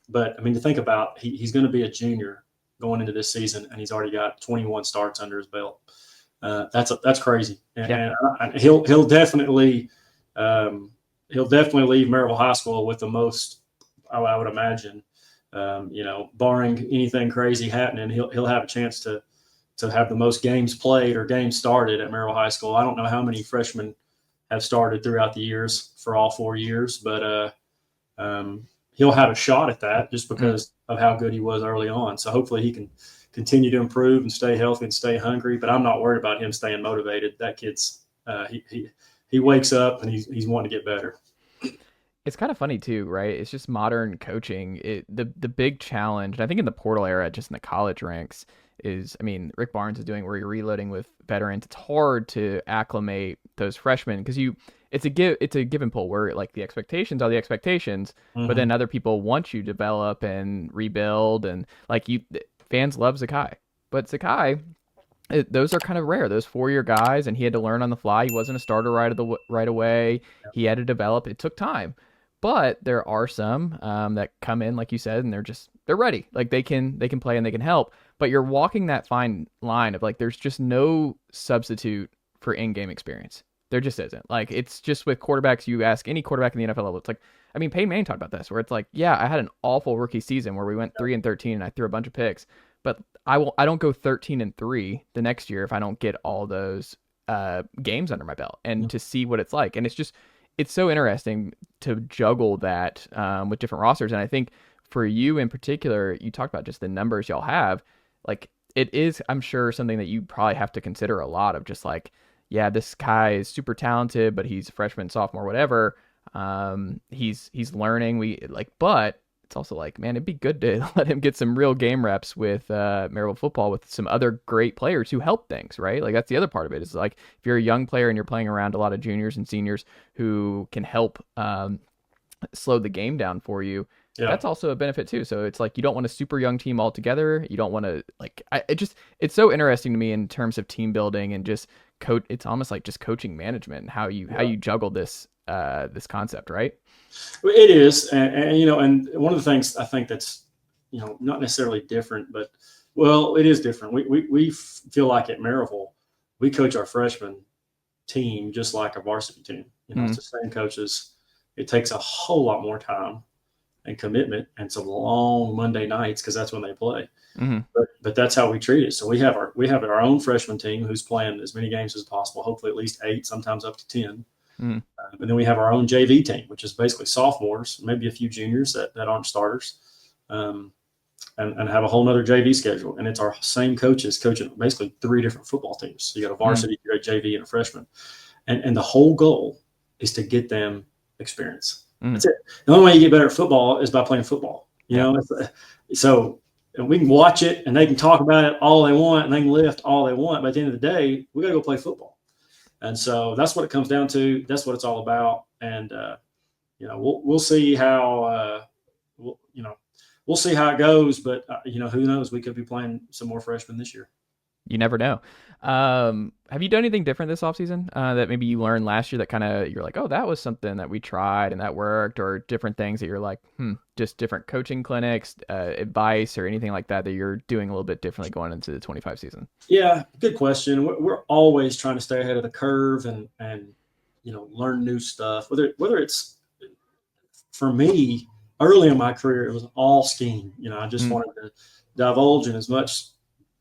But I mean, to think about, he's going to be a junior going into this season, and he's already got 21 starts under his belt. That's crazy. And he'll definitely leave Maryville High School with the most, I would imagine, barring anything crazy happening, he'll have a chance to have the most games played or games started at Maryville High School. I don't know how many freshmen have started throughout the years for all 4 years, but he'll have a shot at that just because of how good he was early on. So hopefully he can continue to improve and stay healthy and stay hungry. But I'm not worried about him staying motivated. That kid's he wakes up and he's wanting to get better. It's kind of funny too, right? It's just modern coaching. The big challenge, and I think in the portal era, just in the college ranks, is, I mean, Rick Barnes is doing where you're reloading with veterans. It's hard to acclimate those freshmen because it's a give and pull where like the expectations are the expectations, but then other people want you to develop and rebuild, and like fans love Zakai, but Zakai, those are kind of rare. Those 4-year guys, and he had to learn on the fly. He wasn't a starter right away. He had to develop. It took time, but there are some that come in, like you said, and they're ready. Like they can play and they can help. But you're walking that fine line of like there's just no substitute for in-game experience. There just isn't. Like it's just with quarterbacks. You ask any quarterback in the NFL level, it's like, I mean, Peyton Manning talked about this, where it's like, yeah, I had an awful rookie season where we went 3-13 and I threw a bunch of picks, but I don't go 13-3 the next year if I don't get all those games under my belt and to see what it's like. And it's so interesting to juggle that with different rosters. And I think for you in particular, you talked about just the numbers y'all have. Like it is, I'm sure, something that you probably have to consider a lot of, just like, yeah, this guy is super talented, but he's a freshman, sophomore, whatever. He's learning. But it's also like, man, it'd be good to let him get some real game reps with Maryville football with some other great players who help things, right? Like that's the other part of it is like if you're a young player and you're playing around a lot of juniors and seniors who can help slow the game down for you. Yeah. That's also a benefit too. So it's like you don't want a super young team altogether. You don't want to it's so interesting to me in terms of team building and just coach. It's almost like just coaching management and how you juggle this concept, right? It is, and one of the things I think that's not necessarily different, but well, it is different. We feel like at Maryville we coach our freshman team just like a varsity team. It's the same coaches. It takes a whole lot more time and commitment and some long Monday nights because that's when they play. But that's how we treat it. So we have our own freshman team who's playing as many games as possible, hopefully at least 8, sometimes up to 10. And then we have our own JV team, which is basically sophomores, maybe a few juniors that aren't starters, and have a whole nother JV schedule. And it's our same coaches coaching basically 3 different football teams. So you got a varsity, you got a JV, and a freshman. And the whole goal is to get them experience. That's it. The only way you get better at football is by playing football. So we can watch it and they can talk about it all they want and they can lift all they want. But at the end of the day, we got to go play football. And so that's what it comes down to. That's what it's all about. And we'll see how we'll see how it goes. But who knows? We could be playing some more freshmen this year. You never know. Have you done anything different this offseason that maybe you learned last year that kind of you're like, oh, that was something that we tried and that worked, or different things that you're like, just different coaching clinics, advice, or anything like that you're doing a little bit differently going into the 25 season? Yeah, good question. We're always trying to stay ahead of the curve and learn new stuff. Whether it's, for me, early in my career, it was all scheme. I just wanted to divulge in as much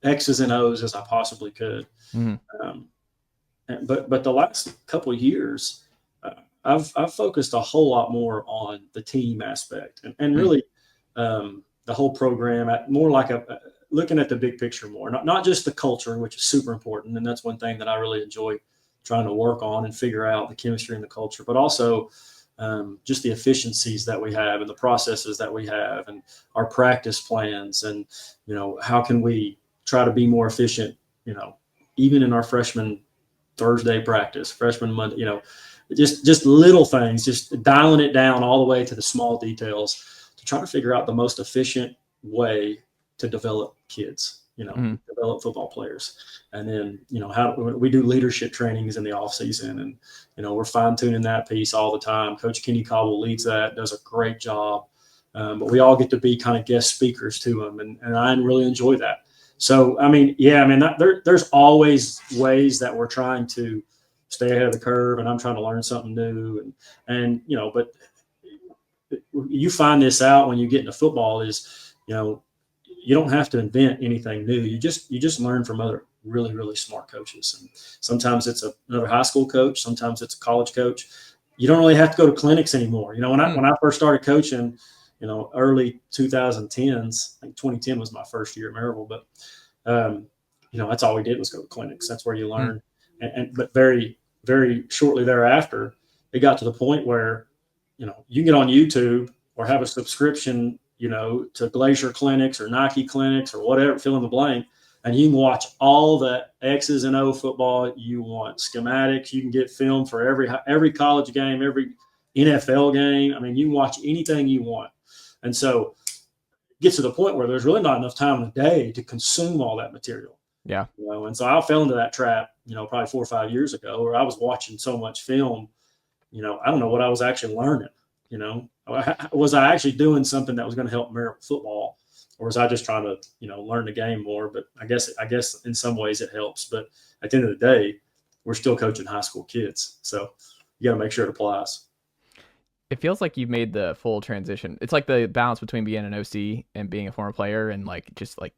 X's and O's as I possibly could. But the last couple of years, I've focused a whole lot more on the team aspect and really the whole program at more like looking at the big picture more, not just the culture, which is super important. And that's one thing that I really enjoy trying to work on and figure out, the chemistry and the culture, but also just the efficiencies that we have and the processes that we have and our practice plans and, how can we try to be more efficient, even in our freshman Thursday practice, freshman Monday, just little things, just dialing it down all the way to the small details to try to figure out the most efficient way to develop kids, develop football players. And then, how we do leadership trainings in the off season, and, we're fine tuning that piece all the time. Coach Kim Caldwell leads that, does a great job. But we all get to be kind of guest speakers to them. And I really enjoy that. So, there's always ways that we're trying to stay ahead of the curve, and I'm trying to learn something new. But you find this out when you get into football is, you don't have to invent anything new. You just learn from other really, really smart coaches. And sometimes it's another high school coach. Sometimes it's a college coach. You don't really have to go to clinics anymore. When I first started coaching, early 2010s, I think 2010 was my first year at Maryville, but, that's all we did was go to clinics. That's where you learn. But very, very shortly thereafter, it got to the point where, you can get on YouTube or have a subscription, to Glacier clinics or Nike clinics or whatever, fill in the blank, and you can watch all the X's and O football you want, schematics. You can get film for every college game, every NFL game. I mean, you can watch anything you want. And so it gets to the point where there's really not enough time in the day to consume all that material. Yeah. And so I fell into that trap, probably 4 or 5 years ago, where I was watching so much film, I don't know what I was actually learning. Was I actually doing something that was going to help Maryville football, or was I just trying to, learn the game more? But I guess in some ways it helps. But at the end of the day, we're still coaching high school kids. So you got to make sure it applies. It feels like you've made the full transition. It's like the balance between being an OC and being a former player, and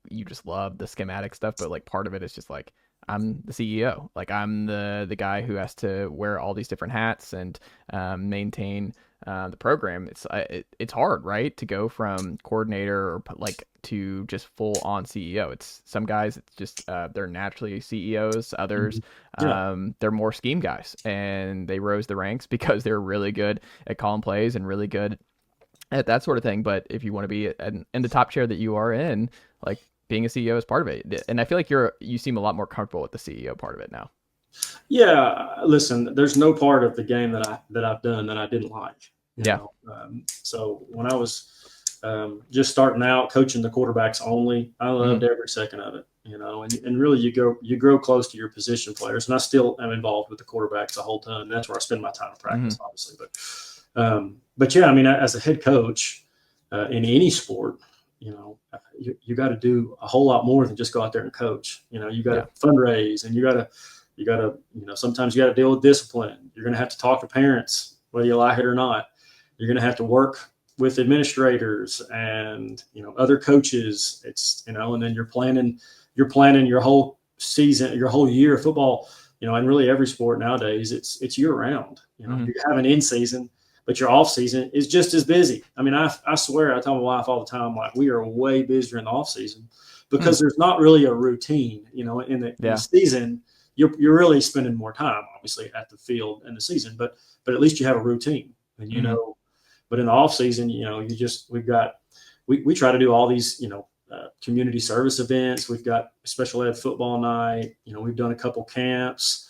you just love the schematic stuff, but like part of it is just like, I'm the CEO. Like, I'm the guy who has to wear all these different hats and maintain the program. It's hard, right, to go from coordinator or to just full on CEO. It's some guys, it's just they're naturally CEOs. Others, they're more scheme guys, and they rose the ranks because they're really good at calling plays and really good at that sort of thing. But if you want to be in the top chair that you are in, like, being a CEO is part of it. And I feel like you seem a lot more comfortable with the CEO part of it now. Yeah. Listen, there's no part of the game that I've done that I didn't like. So when I was just starting out coaching the quarterbacks only, I loved every second of it, and really you grow close to your position players. And I still am involved with the quarterbacks a whole ton. That's where I spend my time in practice, obviously. But yeah, as a head coach in any sport, you got to do a whole lot more than just go out there and coach. You got to fundraise, and you got to, sometimes you got to deal with discipline. You're going to have to talk to parents, whether you like it or not. You're going to have to work with administrators and, other coaches. It's, and then you're planning your whole season, your whole year of football, and really every sport nowadays, it's year round. You have an in season, but your off season is just as busy. I swear, I tell my wife all the time, like, we are way busier in the off season because there's not really a routine, in the season. You're really spending more time, obviously, at the field in the season, but at least you have a routine, and but in the off season, we try to do all these, community service events. We've got special ed football night. We've done a couple camps.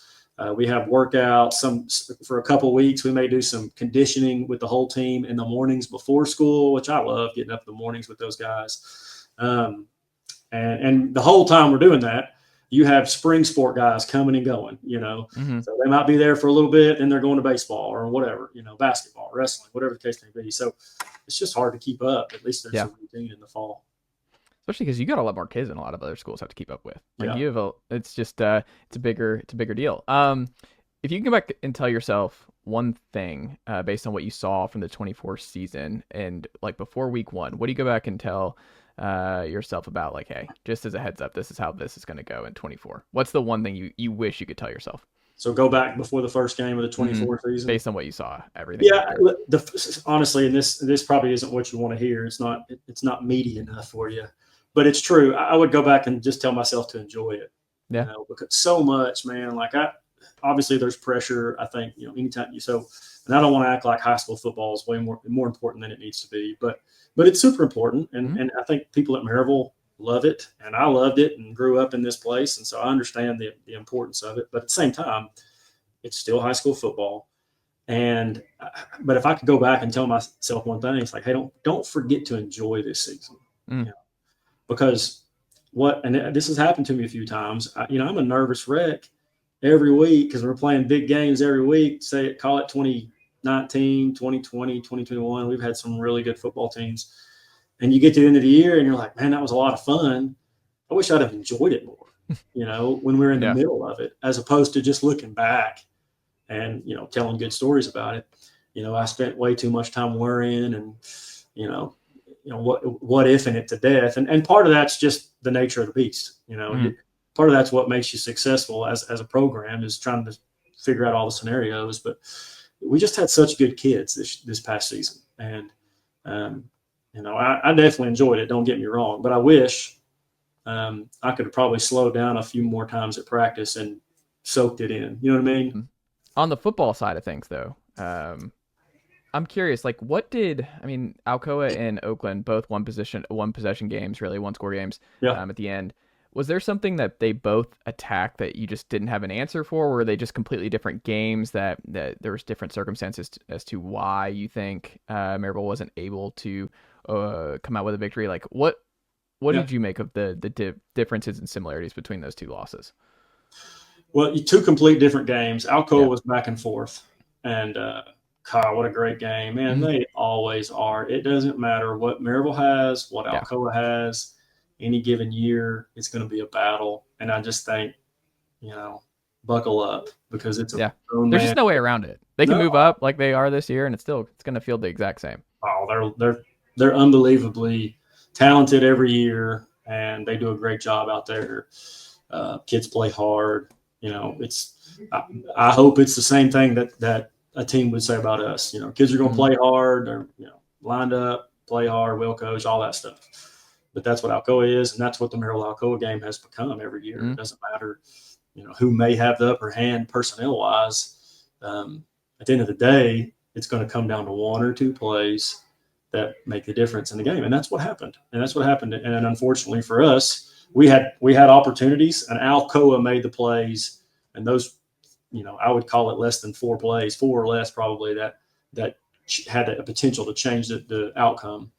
We have workouts. For a couple of weeks, we may do some conditioning with the whole team in the mornings before school, which I love, getting up in the mornings with those guys. And the whole time we're doing that, you have spring sport guys coming and going, so they might be there for a little bit and they're going to baseball or whatever, basketball, wrestling, whatever the case may be. So it's just hard to keep up. At least there's a routine in the fall. Especially because you got a lot more kids than a lot of other schools have to keep up with. You have it's just it's a bigger deal. If you can go back and tell yourself one thing based on what you saw from the 24 season and like before week 1, what do you go back and tell yourself about, like, hey, just as a heads up, this is how this is going to go in 24? What's the one thing you wish you could tell yourself? So go back before the first game of the 24 season, based on what you saw, everything. Yeah, honestly, and this probably isn't what you want to hear. It's not meaty enough for you, but it's true. I would go back and just tell myself to enjoy it. Yeah, because so much, man. Like, obviously there's pressure. I think anytime and I don't want to act like high school football is way more important than it needs to be, but it's super important. And I think people at Maryville love it, and I loved it and grew up in this place, and so I understand the importance of it. But at the same time, it's still high school football. And but if I could go back and tell myself one thing, it's like, hey, don't forget to enjoy this season, you know, because and this has happened to me a few times. I'm a nervous wreck every week because we're playing big games every week. Call it 2019, 2020, 2021. We've had some really good football teams, and you get to the end of the year and you're like, man, that was a lot of fun. I wish I'd have enjoyed it more, when we're in the middle of it, as opposed to just looking back and, telling good stories about it. I spent way too much time worrying and, what if in it to death. And part of that's just the nature of the beast. Part of that's what makes you successful as a program, is trying to figure out all the scenarios. But we just had such good kids this past season. And, I definitely enjoyed it. Don't get me wrong, but I wish I could have probably slowed down a few more times at practice and soaked it in. You know what I mean? On the football side of things, though, I'm curious, Alcoa and Oakland both one possession games, really one score games at the end. Was there something that they both attacked that you just didn't have an answer for? Or were they just completely different games that there was different circumstances as to why you think Maryville wasn't able to come out with a victory? Like what did you make of the differences and similarities between those two losses? Well, two complete different games. Alcoa was back and forth, and God, what a great game, man! They always are. It doesn't matter what Maryville has, what Alcoa has. Any given year, it's going to be a battle, and I just think, buckle up, because it's there's just no way around it. They can move up like they are this year, and it's going to feel the exact same. Oh, they're unbelievably talented every year, and they do a great job out there. Kids play hard. I hope it's the same thing that a team would say about us. Kids are going to play hard. They're lined up, play hard, well coached, all that stuff. But that's what Alcoa is, and that's what the Maryville Alcoa game has become every year. It doesn't matter, who may have the upper hand personnel-wise. At the end of the day, it's going to come down to one or two plays that make the difference in the game, and that's what happened. And unfortunately for us, we had opportunities, and Alcoa made the plays, and those, I would call it less than 4 plays, 4 or less probably, that had a potential to change the outcome.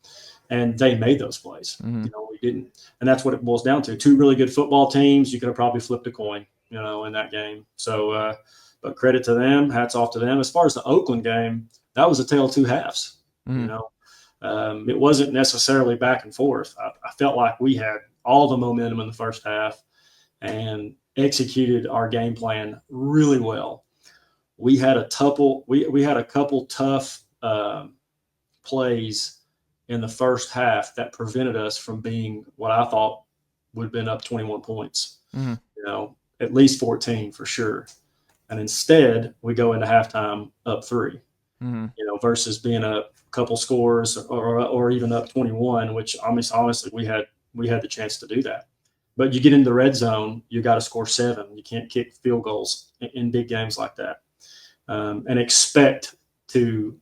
And they made those plays. We didn't. And that's what it boils down to. 2 really good football teams. You could have probably flipped a coin, in that game. So, but credit to them. Hats off to them. As far as the Oakland game, that was a tale of 2 halves. It wasn't necessarily back and forth. I felt like we had all the momentum in the first half and executed our game plan really well. We had a couple tough plays in the first half that prevented us from being what I thought would have been up 21 points, at least 14 for sure. And instead we go into halftime up 3, versus being a couple scores or even up 21, which honestly we had the chance to do that. But you get into the red zone, you got to score 7. You can't kick field goals in big games like that, and expect to,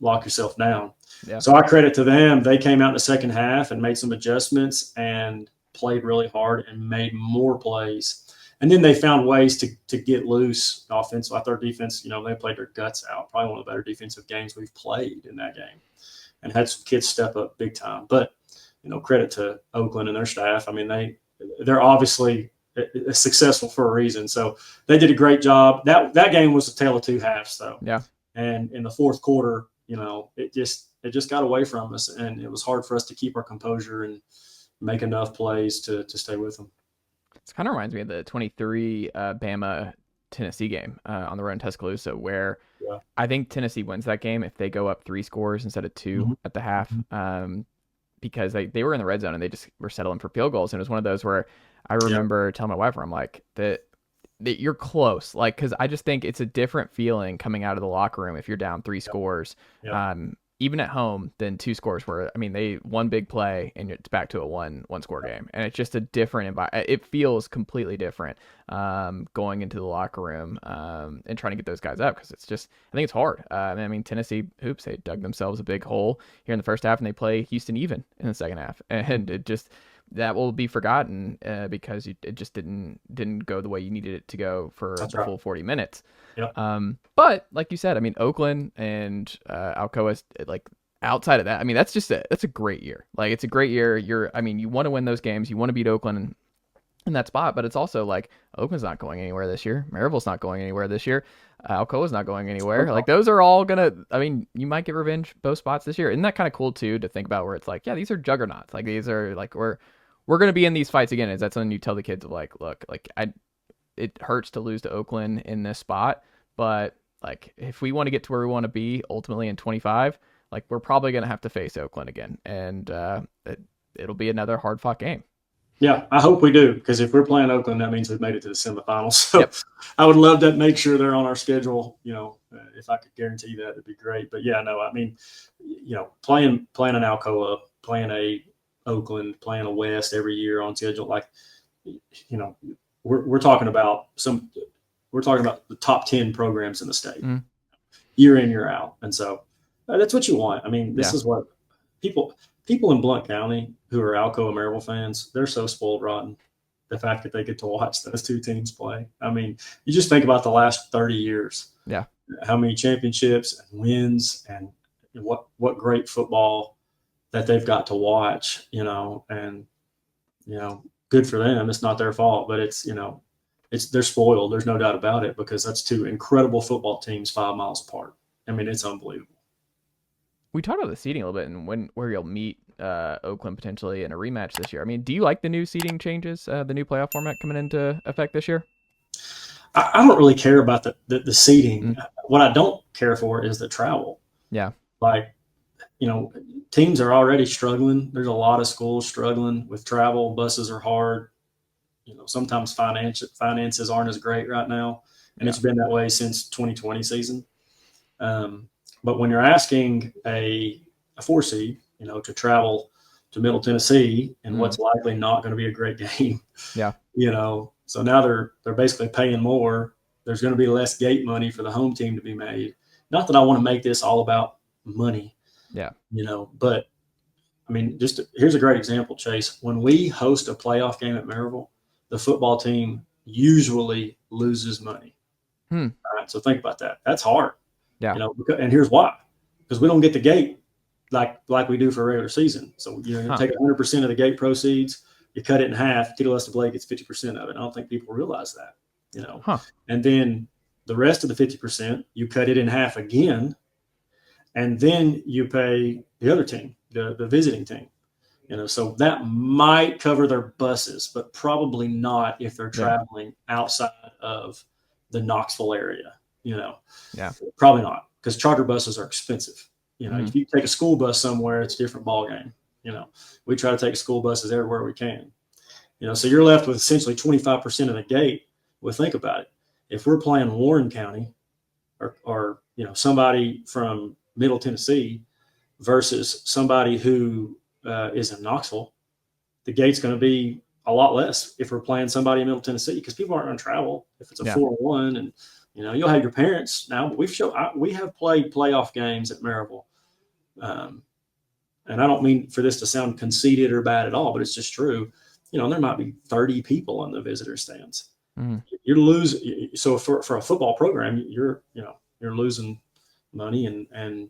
lock yourself down. Yeah. So I credit to them. They came out in the second half and made some adjustments and played really hard and made more plays. And then they found ways to get loose offensively. I thought their defense, they played their guts out. Probably one of the better defensive games we've played in that game, and had some kids step up big time. But, credit to Oakland and their staff. I mean, they're obviously successful for a reason. So they did a great job. That game was a tale of 2 halves, though. Yeah. And in the fourth quarter, it just got away from us, and it was hard for us to keep our composure and make enough plays to stay with them. It kind of reminds me of the 23 Bama Tennessee game on the road in Tuscaloosa, where I think Tennessee wins that game if they go up 3 scores instead of 2 at the half, because they were in the red zone and they just were settling for field goals. And it was one of those where I remember telling my wife, I'm like, that you're close, like, because I just think it's a different feeling coming out of the locker room if you're down 3 scores, even at home, than 2 scores where, they one big play and it's back to a one score game, and it's just a different environment. It feels completely different going into the locker room and trying to get those guys up, because it's just, I think it's hard. Tennessee hoops, they dug themselves a big hole here in the first half, and they play Houston even in the second half, and that will be forgotten because it just didn't go the way you needed it to go for full 40 minutes. Yep. But like you said, I mean, Oakland and Alcoa, like outside of that, I mean, that's a great year. Like, it's a great year. You want to win those games. You want to beat Oakland in that spot, but it's also like Oakland's not going anywhere this year. Maryville's not going anywhere this year. Alcoa's not going anywhere. Like, those are all you might get revenge both spots this year. Isn't that kind of cool too, to think about, where it's like, yeah, these are juggernauts. Like, these are like, we're going to be in these fights again. Is that something you tell the kids, like, look, like, it hurts to lose to Oakland in this spot, but like, if we want to get to where we want to be ultimately in 25, like, we're probably going to have to face Oakland again. And it'll be another hard fought game. Yeah, I hope we do, because if we're playing Oakland, that means we've made it to the semifinals. So yep. I would love to make sure they're on our schedule. If I could guarantee that, it'd be great. But yeah, no, I mean, playing an Alcoa, playing a Oakland, playing a West every year on schedule, like, we're talking about the top 10 programs in the state, year in, year out, and so that's what you want. I mean, this is what people in Blount County who are Alcoa and Maryville fans, they're so spoiled rotten. The fact that they get to watch those two teams play. I mean, you just think about the last 30 years. Yeah. How many championships and wins, and what great football that they've got to watch, and, good for them. It's not their fault, but they're spoiled. There's no doubt about it, because that's two incredible football teams 5 miles apart. I mean, it's unbelievable. We talked about the seeding a little bit, and where you'll meet Oakland potentially in a rematch this year. I mean, do you like the new seeding changes, the new playoff format coming into effect this year? I don't really care about the seeding. What I don't care for is the travel. Yeah. Like, teams are already struggling. There's a lot of schools struggling with travel. Buses are hard. Sometimes finances aren't as great right now, and it's been that way since 2020 season. But when you're asking a 4 seed, to travel to Middle Tennessee in what's likely not going to be a great game, so now they're basically paying more. There's going to be less gate money for the home team to be made. Not that I want to make this all about money, but I mean, here's a great example, Chase. When we host a playoff game at Maryville, the football team usually loses money. All right, so think about that. That's hard. Yeah. And here's why. Because we don't get the gate like we do for a regular season. So you take 100% of the gate proceeds, you cut it in half, Tito Lester Blake gets 50% of it. I don't think people realize that, And then the rest of the 50%, you cut it in half again, and then you pay the other team, the visiting team. So that might cover their buses, but probably not if they're traveling outside of the Knoxville area. Probably not, because charter buses are expensive. If you take a school bus somewhere, it's a different ballgame. We try to take school buses everywhere we can. So you're left with essentially 25% of the gate. Well, think about it. If we're playing Warren County or somebody from Middle Tennessee versus somebody who is in Knoxville, the gate's going to be a lot less if we're playing somebody in Middle Tennessee, because people aren't going to travel if it's a 4-1, and you'll have your parents now. But we have played playoff games at Maryville, and I don't mean for this to sound conceited or bad at all, but it's just true. There might be 30 people in the visitor stands. You're losing. So for a football program, you're losing money, and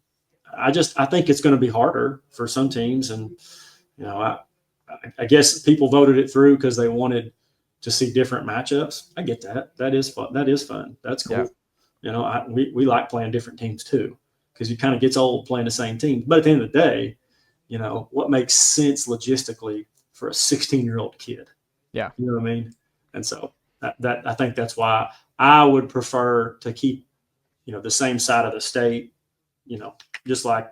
I think it's going to be harder for some teams. And I guess people voted it through because they wanted to see different matchups. I get that. That is fun. That's cool. Yeah. We like playing different teams too, because it kind of gets old playing the same team. But at the end of the day, what makes sense logistically for a 16-year-old kid? Yeah. You know what I mean? And so that I think that's why I would prefer to keep, the same side of the state, just like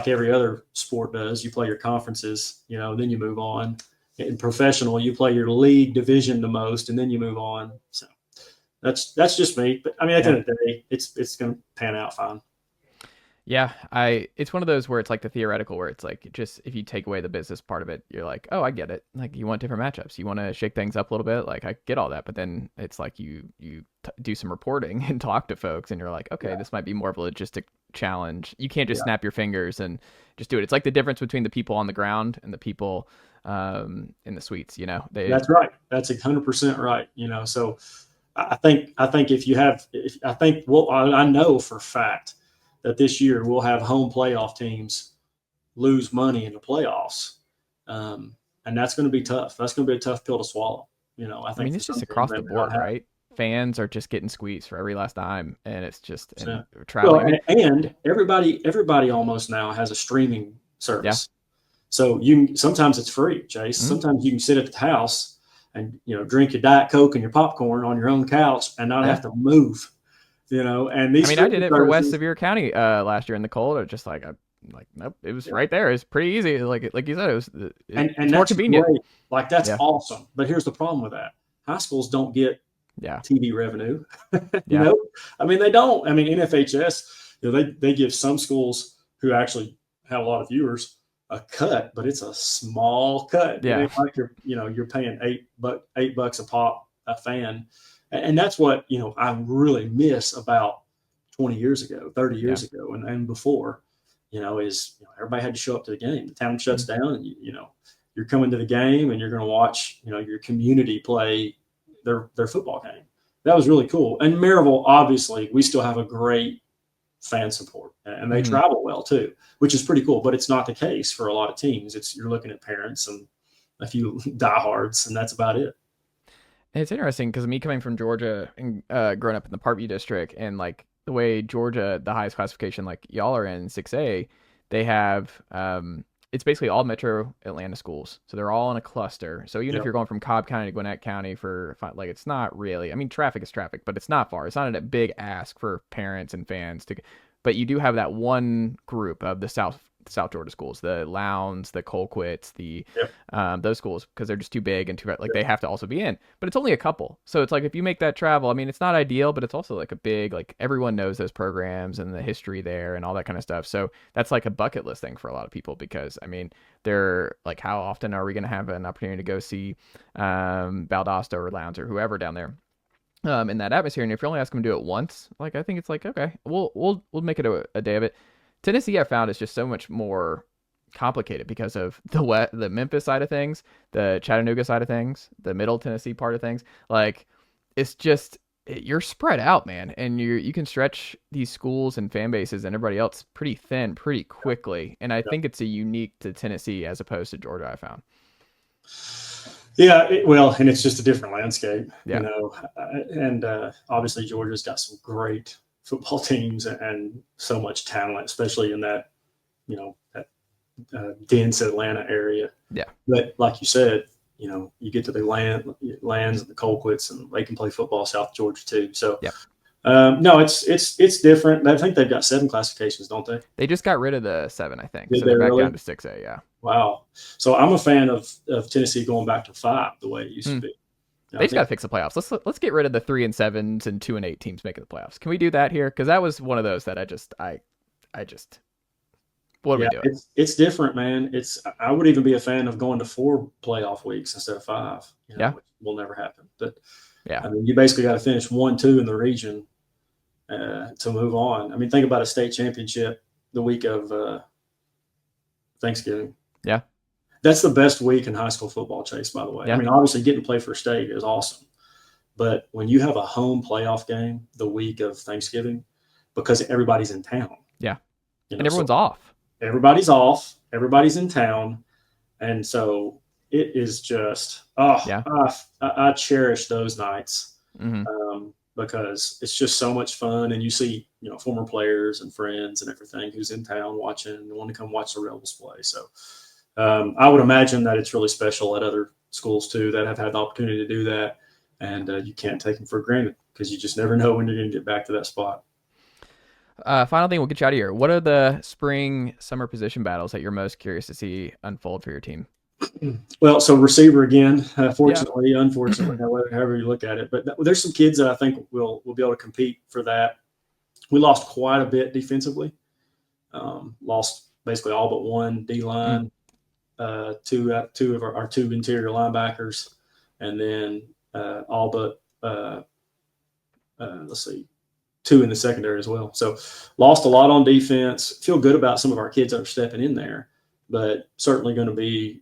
every other sport does. You play your conferences, then you move on. In professional, you play your league division the most, and then you move on. So that's just me. But I mean, at the end of the day, it's going to pan out fine. Yeah, it's one of those where it's like the theoretical, where it's like, just if you take away the business part of it, you're like, oh, I get it. Like, you want different matchups, you want to shake things up a little bit. Like, I get all that, but then it's like you do some reporting and talk to folks, and you're like, okay, this might be more of a logistic challenge. You can't just snap your fingers and just do it. It's like the difference between the people on the ground and the people in the suites. That's right. That's 100% right. So I think if you have, I know for a fact that this year we'll have home playoff teams lose money in the playoffs, and that's going to be tough. That's going to be a tough pill to swallow. I think it's just across the board, right? Fans are just getting squeezed for every last dime, and it's just traveling. Well, and everybody almost now has a streaming service. Yeah. So sometimes it's free, Chase. Mm-hmm. Sometimes you can sit at the house and drink your Diet Coke and your popcorn on your own couch and not have to move. And these. I did it for West Sevier County last year in the cold. It just nope, it was right there. It's pretty easy. Like you said, it's and more convenient. Great. That's awesome. But here's the problem with that: high schools don't get TV revenue. They don't. NFHS, they give some schools who actually have a lot of viewers a cut, but it's a small cut. Yeah, it's like you're paying $8 a pop a fan, and that's what I really miss about 20 years ago, 30 years ago, and before. Is everybody had to show up to the game. The town shuts down, and you're coming to the game, and you're going to watch your community play their football game. That was really cool. And Maryville, obviously, we still have a great fan support, and they travel well too, which is pretty cool. But it's not the case for a lot of teams. You're looking at parents and a few diehards, and that's about it. And it's interesting because me coming from Georgia and growing up in the Parkview district, and the way Georgia, the highest classification, like y'all are in 6A, they have it's basically all metro Atlanta schools. So they're all in a cluster. So even if you're going from Cobb County to Gwinnett County it's not really, traffic is traffic, but it's not far. It's not a big ask for parents and fans but you do have that one group of the South Georgia schools, the Lowndes, the Colquitts, those schools, because they're just too big and they have to also be in, but it's only a couple. So it's if you make that travel, it's not ideal, but it's also a big, everyone knows those programs and the history there and all that kind of stuff. So that's a bucket list thing for a lot of people, because they're how often are we going to have an opportunity to go see Valdosta or Lowndes or whoever down there in that atmosphere? And if you're only asking them to do it once, I think it's okay, we'll make it a day of it. Tennessee, I found, is just so much more complicated because of the Memphis side of things, the Chattanooga side of things, the Middle Tennessee part of things. It's just, you're spread out, man, and you can stretch these schools and fan bases and everybody else pretty thin pretty quickly. And I think it's a unique to Tennessee as opposed to Georgia, I found. Yeah, and it's just a different landscape, and obviously Georgia's got some great football teams and so much talent, especially in that, that dense Atlanta area. Yeah. But like you said, you get to the Lands and the Colquitts, and they can play football South Georgia too. So, no, it's different. I think they've got 7 classifications, don't they? They just got rid of the 7, I think. Did so they're they back really? Down to 6A. Yeah. Wow. So I'm a fan of Tennessee going back to 5 the way it used to be. They just got to fix the playoffs. Let's get rid of the 3 and 7s and 2 and 8 teams making the playoffs. Can we do that here? Because that was one of those that I just what are we doing? It's different, man. I would even be a fan of going to 4 playoff weeks instead of 5. Which will never happen. But you basically got to finish 1-2 in the region to move on. Think about a state championship the week of Thanksgiving. Yeah. That's the best week in high school football, Chase, by the way. Yeah. Obviously getting to play for state is awesome. But when you have a home playoff game the week of Thanksgiving, because everybody's in town. Yeah. And everyone's off. Everybody's off. Everybody's in town. And so it is just, I cherish those nights because it's just so much fun. And you see, former players and friends and everything who's in town watching and want to come watch the Rebels play. So I would imagine that it's really special at other schools too that have had the opportunity to do that. And you can't take them for granted because you just never know when you're going to get back to that spot. Final thing, we'll get you out of here. What are the spring, summer position battles that you're most curious to see unfold for your team? Well, so receiver again, fortunately, unfortunately, however you look at it. But there's some kids that I think will be able to compete for that. We lost quite a bit defensively. Lost basically all but one D-line, two of our 2 interior linebackers, and then all but let's see, 2 in the secondary as well. So lost a lot on defense. Feel good about some of our kids that are stepping in there, but certainly going to be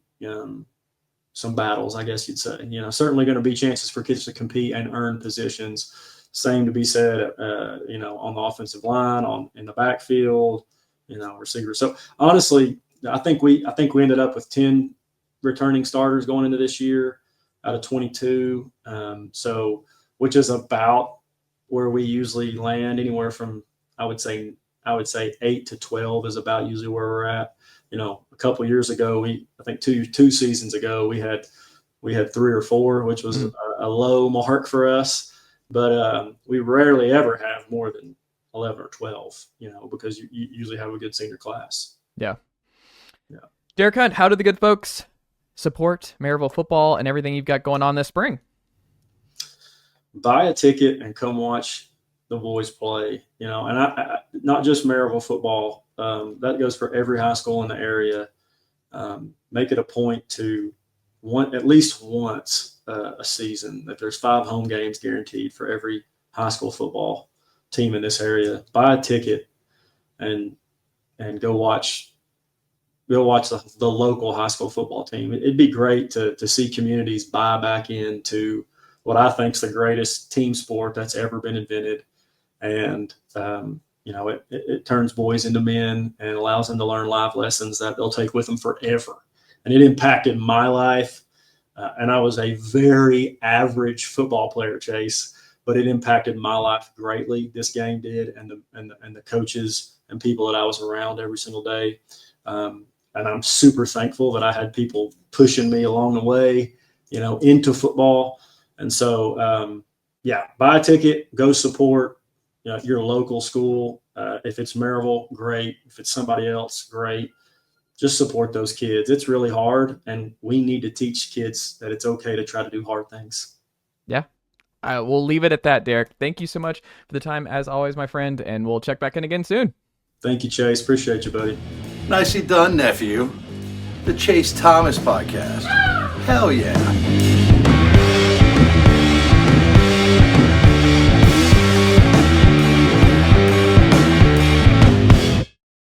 some battles, I guess you'd say. Certainly going to be chances for kids to compete and earn positions. Same to be said, on the offensive line, in the backfield, receivers. So honestly, I think we ended up with 10 returning starters going into this year out of 22. Which is about where we usually land, anywhere from I would say 8 to 12 is about usually where we're at. A couple of years ago, I think two seasons ago, we had 3 or 4, which was a low mark for us. But we rarely ever have more than 11 or 12, because you usually have a good senior class. Yeah. Derek Hunt, how do the good folks support Maryville football and everything you've got going on this spring? Buy a ticket and come watch the boys play, and I not just Maryville football. That goes for every high school in the area. Make it a point to at least once a season, that there's 5 home games guaranteed for every high school football team in this area. Buy a ticket and go watch the local high school football team. It'd be great to see communities buy back into what I think is the greatest team sport that's ever been invented. And, it turns boys into men and allows them to learn life lessons that they'll take with them forever. And it impacted my life. And I was a very average football player, Chase, but it impacted my life greatly. This game did, and the coaches and people that I was around every single day. And I'm super thankful that I had people pushing me along the way, into football. And so, buy a ticket, go support your local school. If it's Maryville, great. If it's somebody else, great. Just support those kids. It's really hard, and we need to teach kids that it's okay to try to do hard things. Yeah. We'll leave it at that, Derek. Thank you so much for the time, as always, my friend, and we'll check back in again soon. Thank you, Chase. Appreciate you, buddy. Nicely done, nephew. The Chase Thomas Podcast. Hell yeah.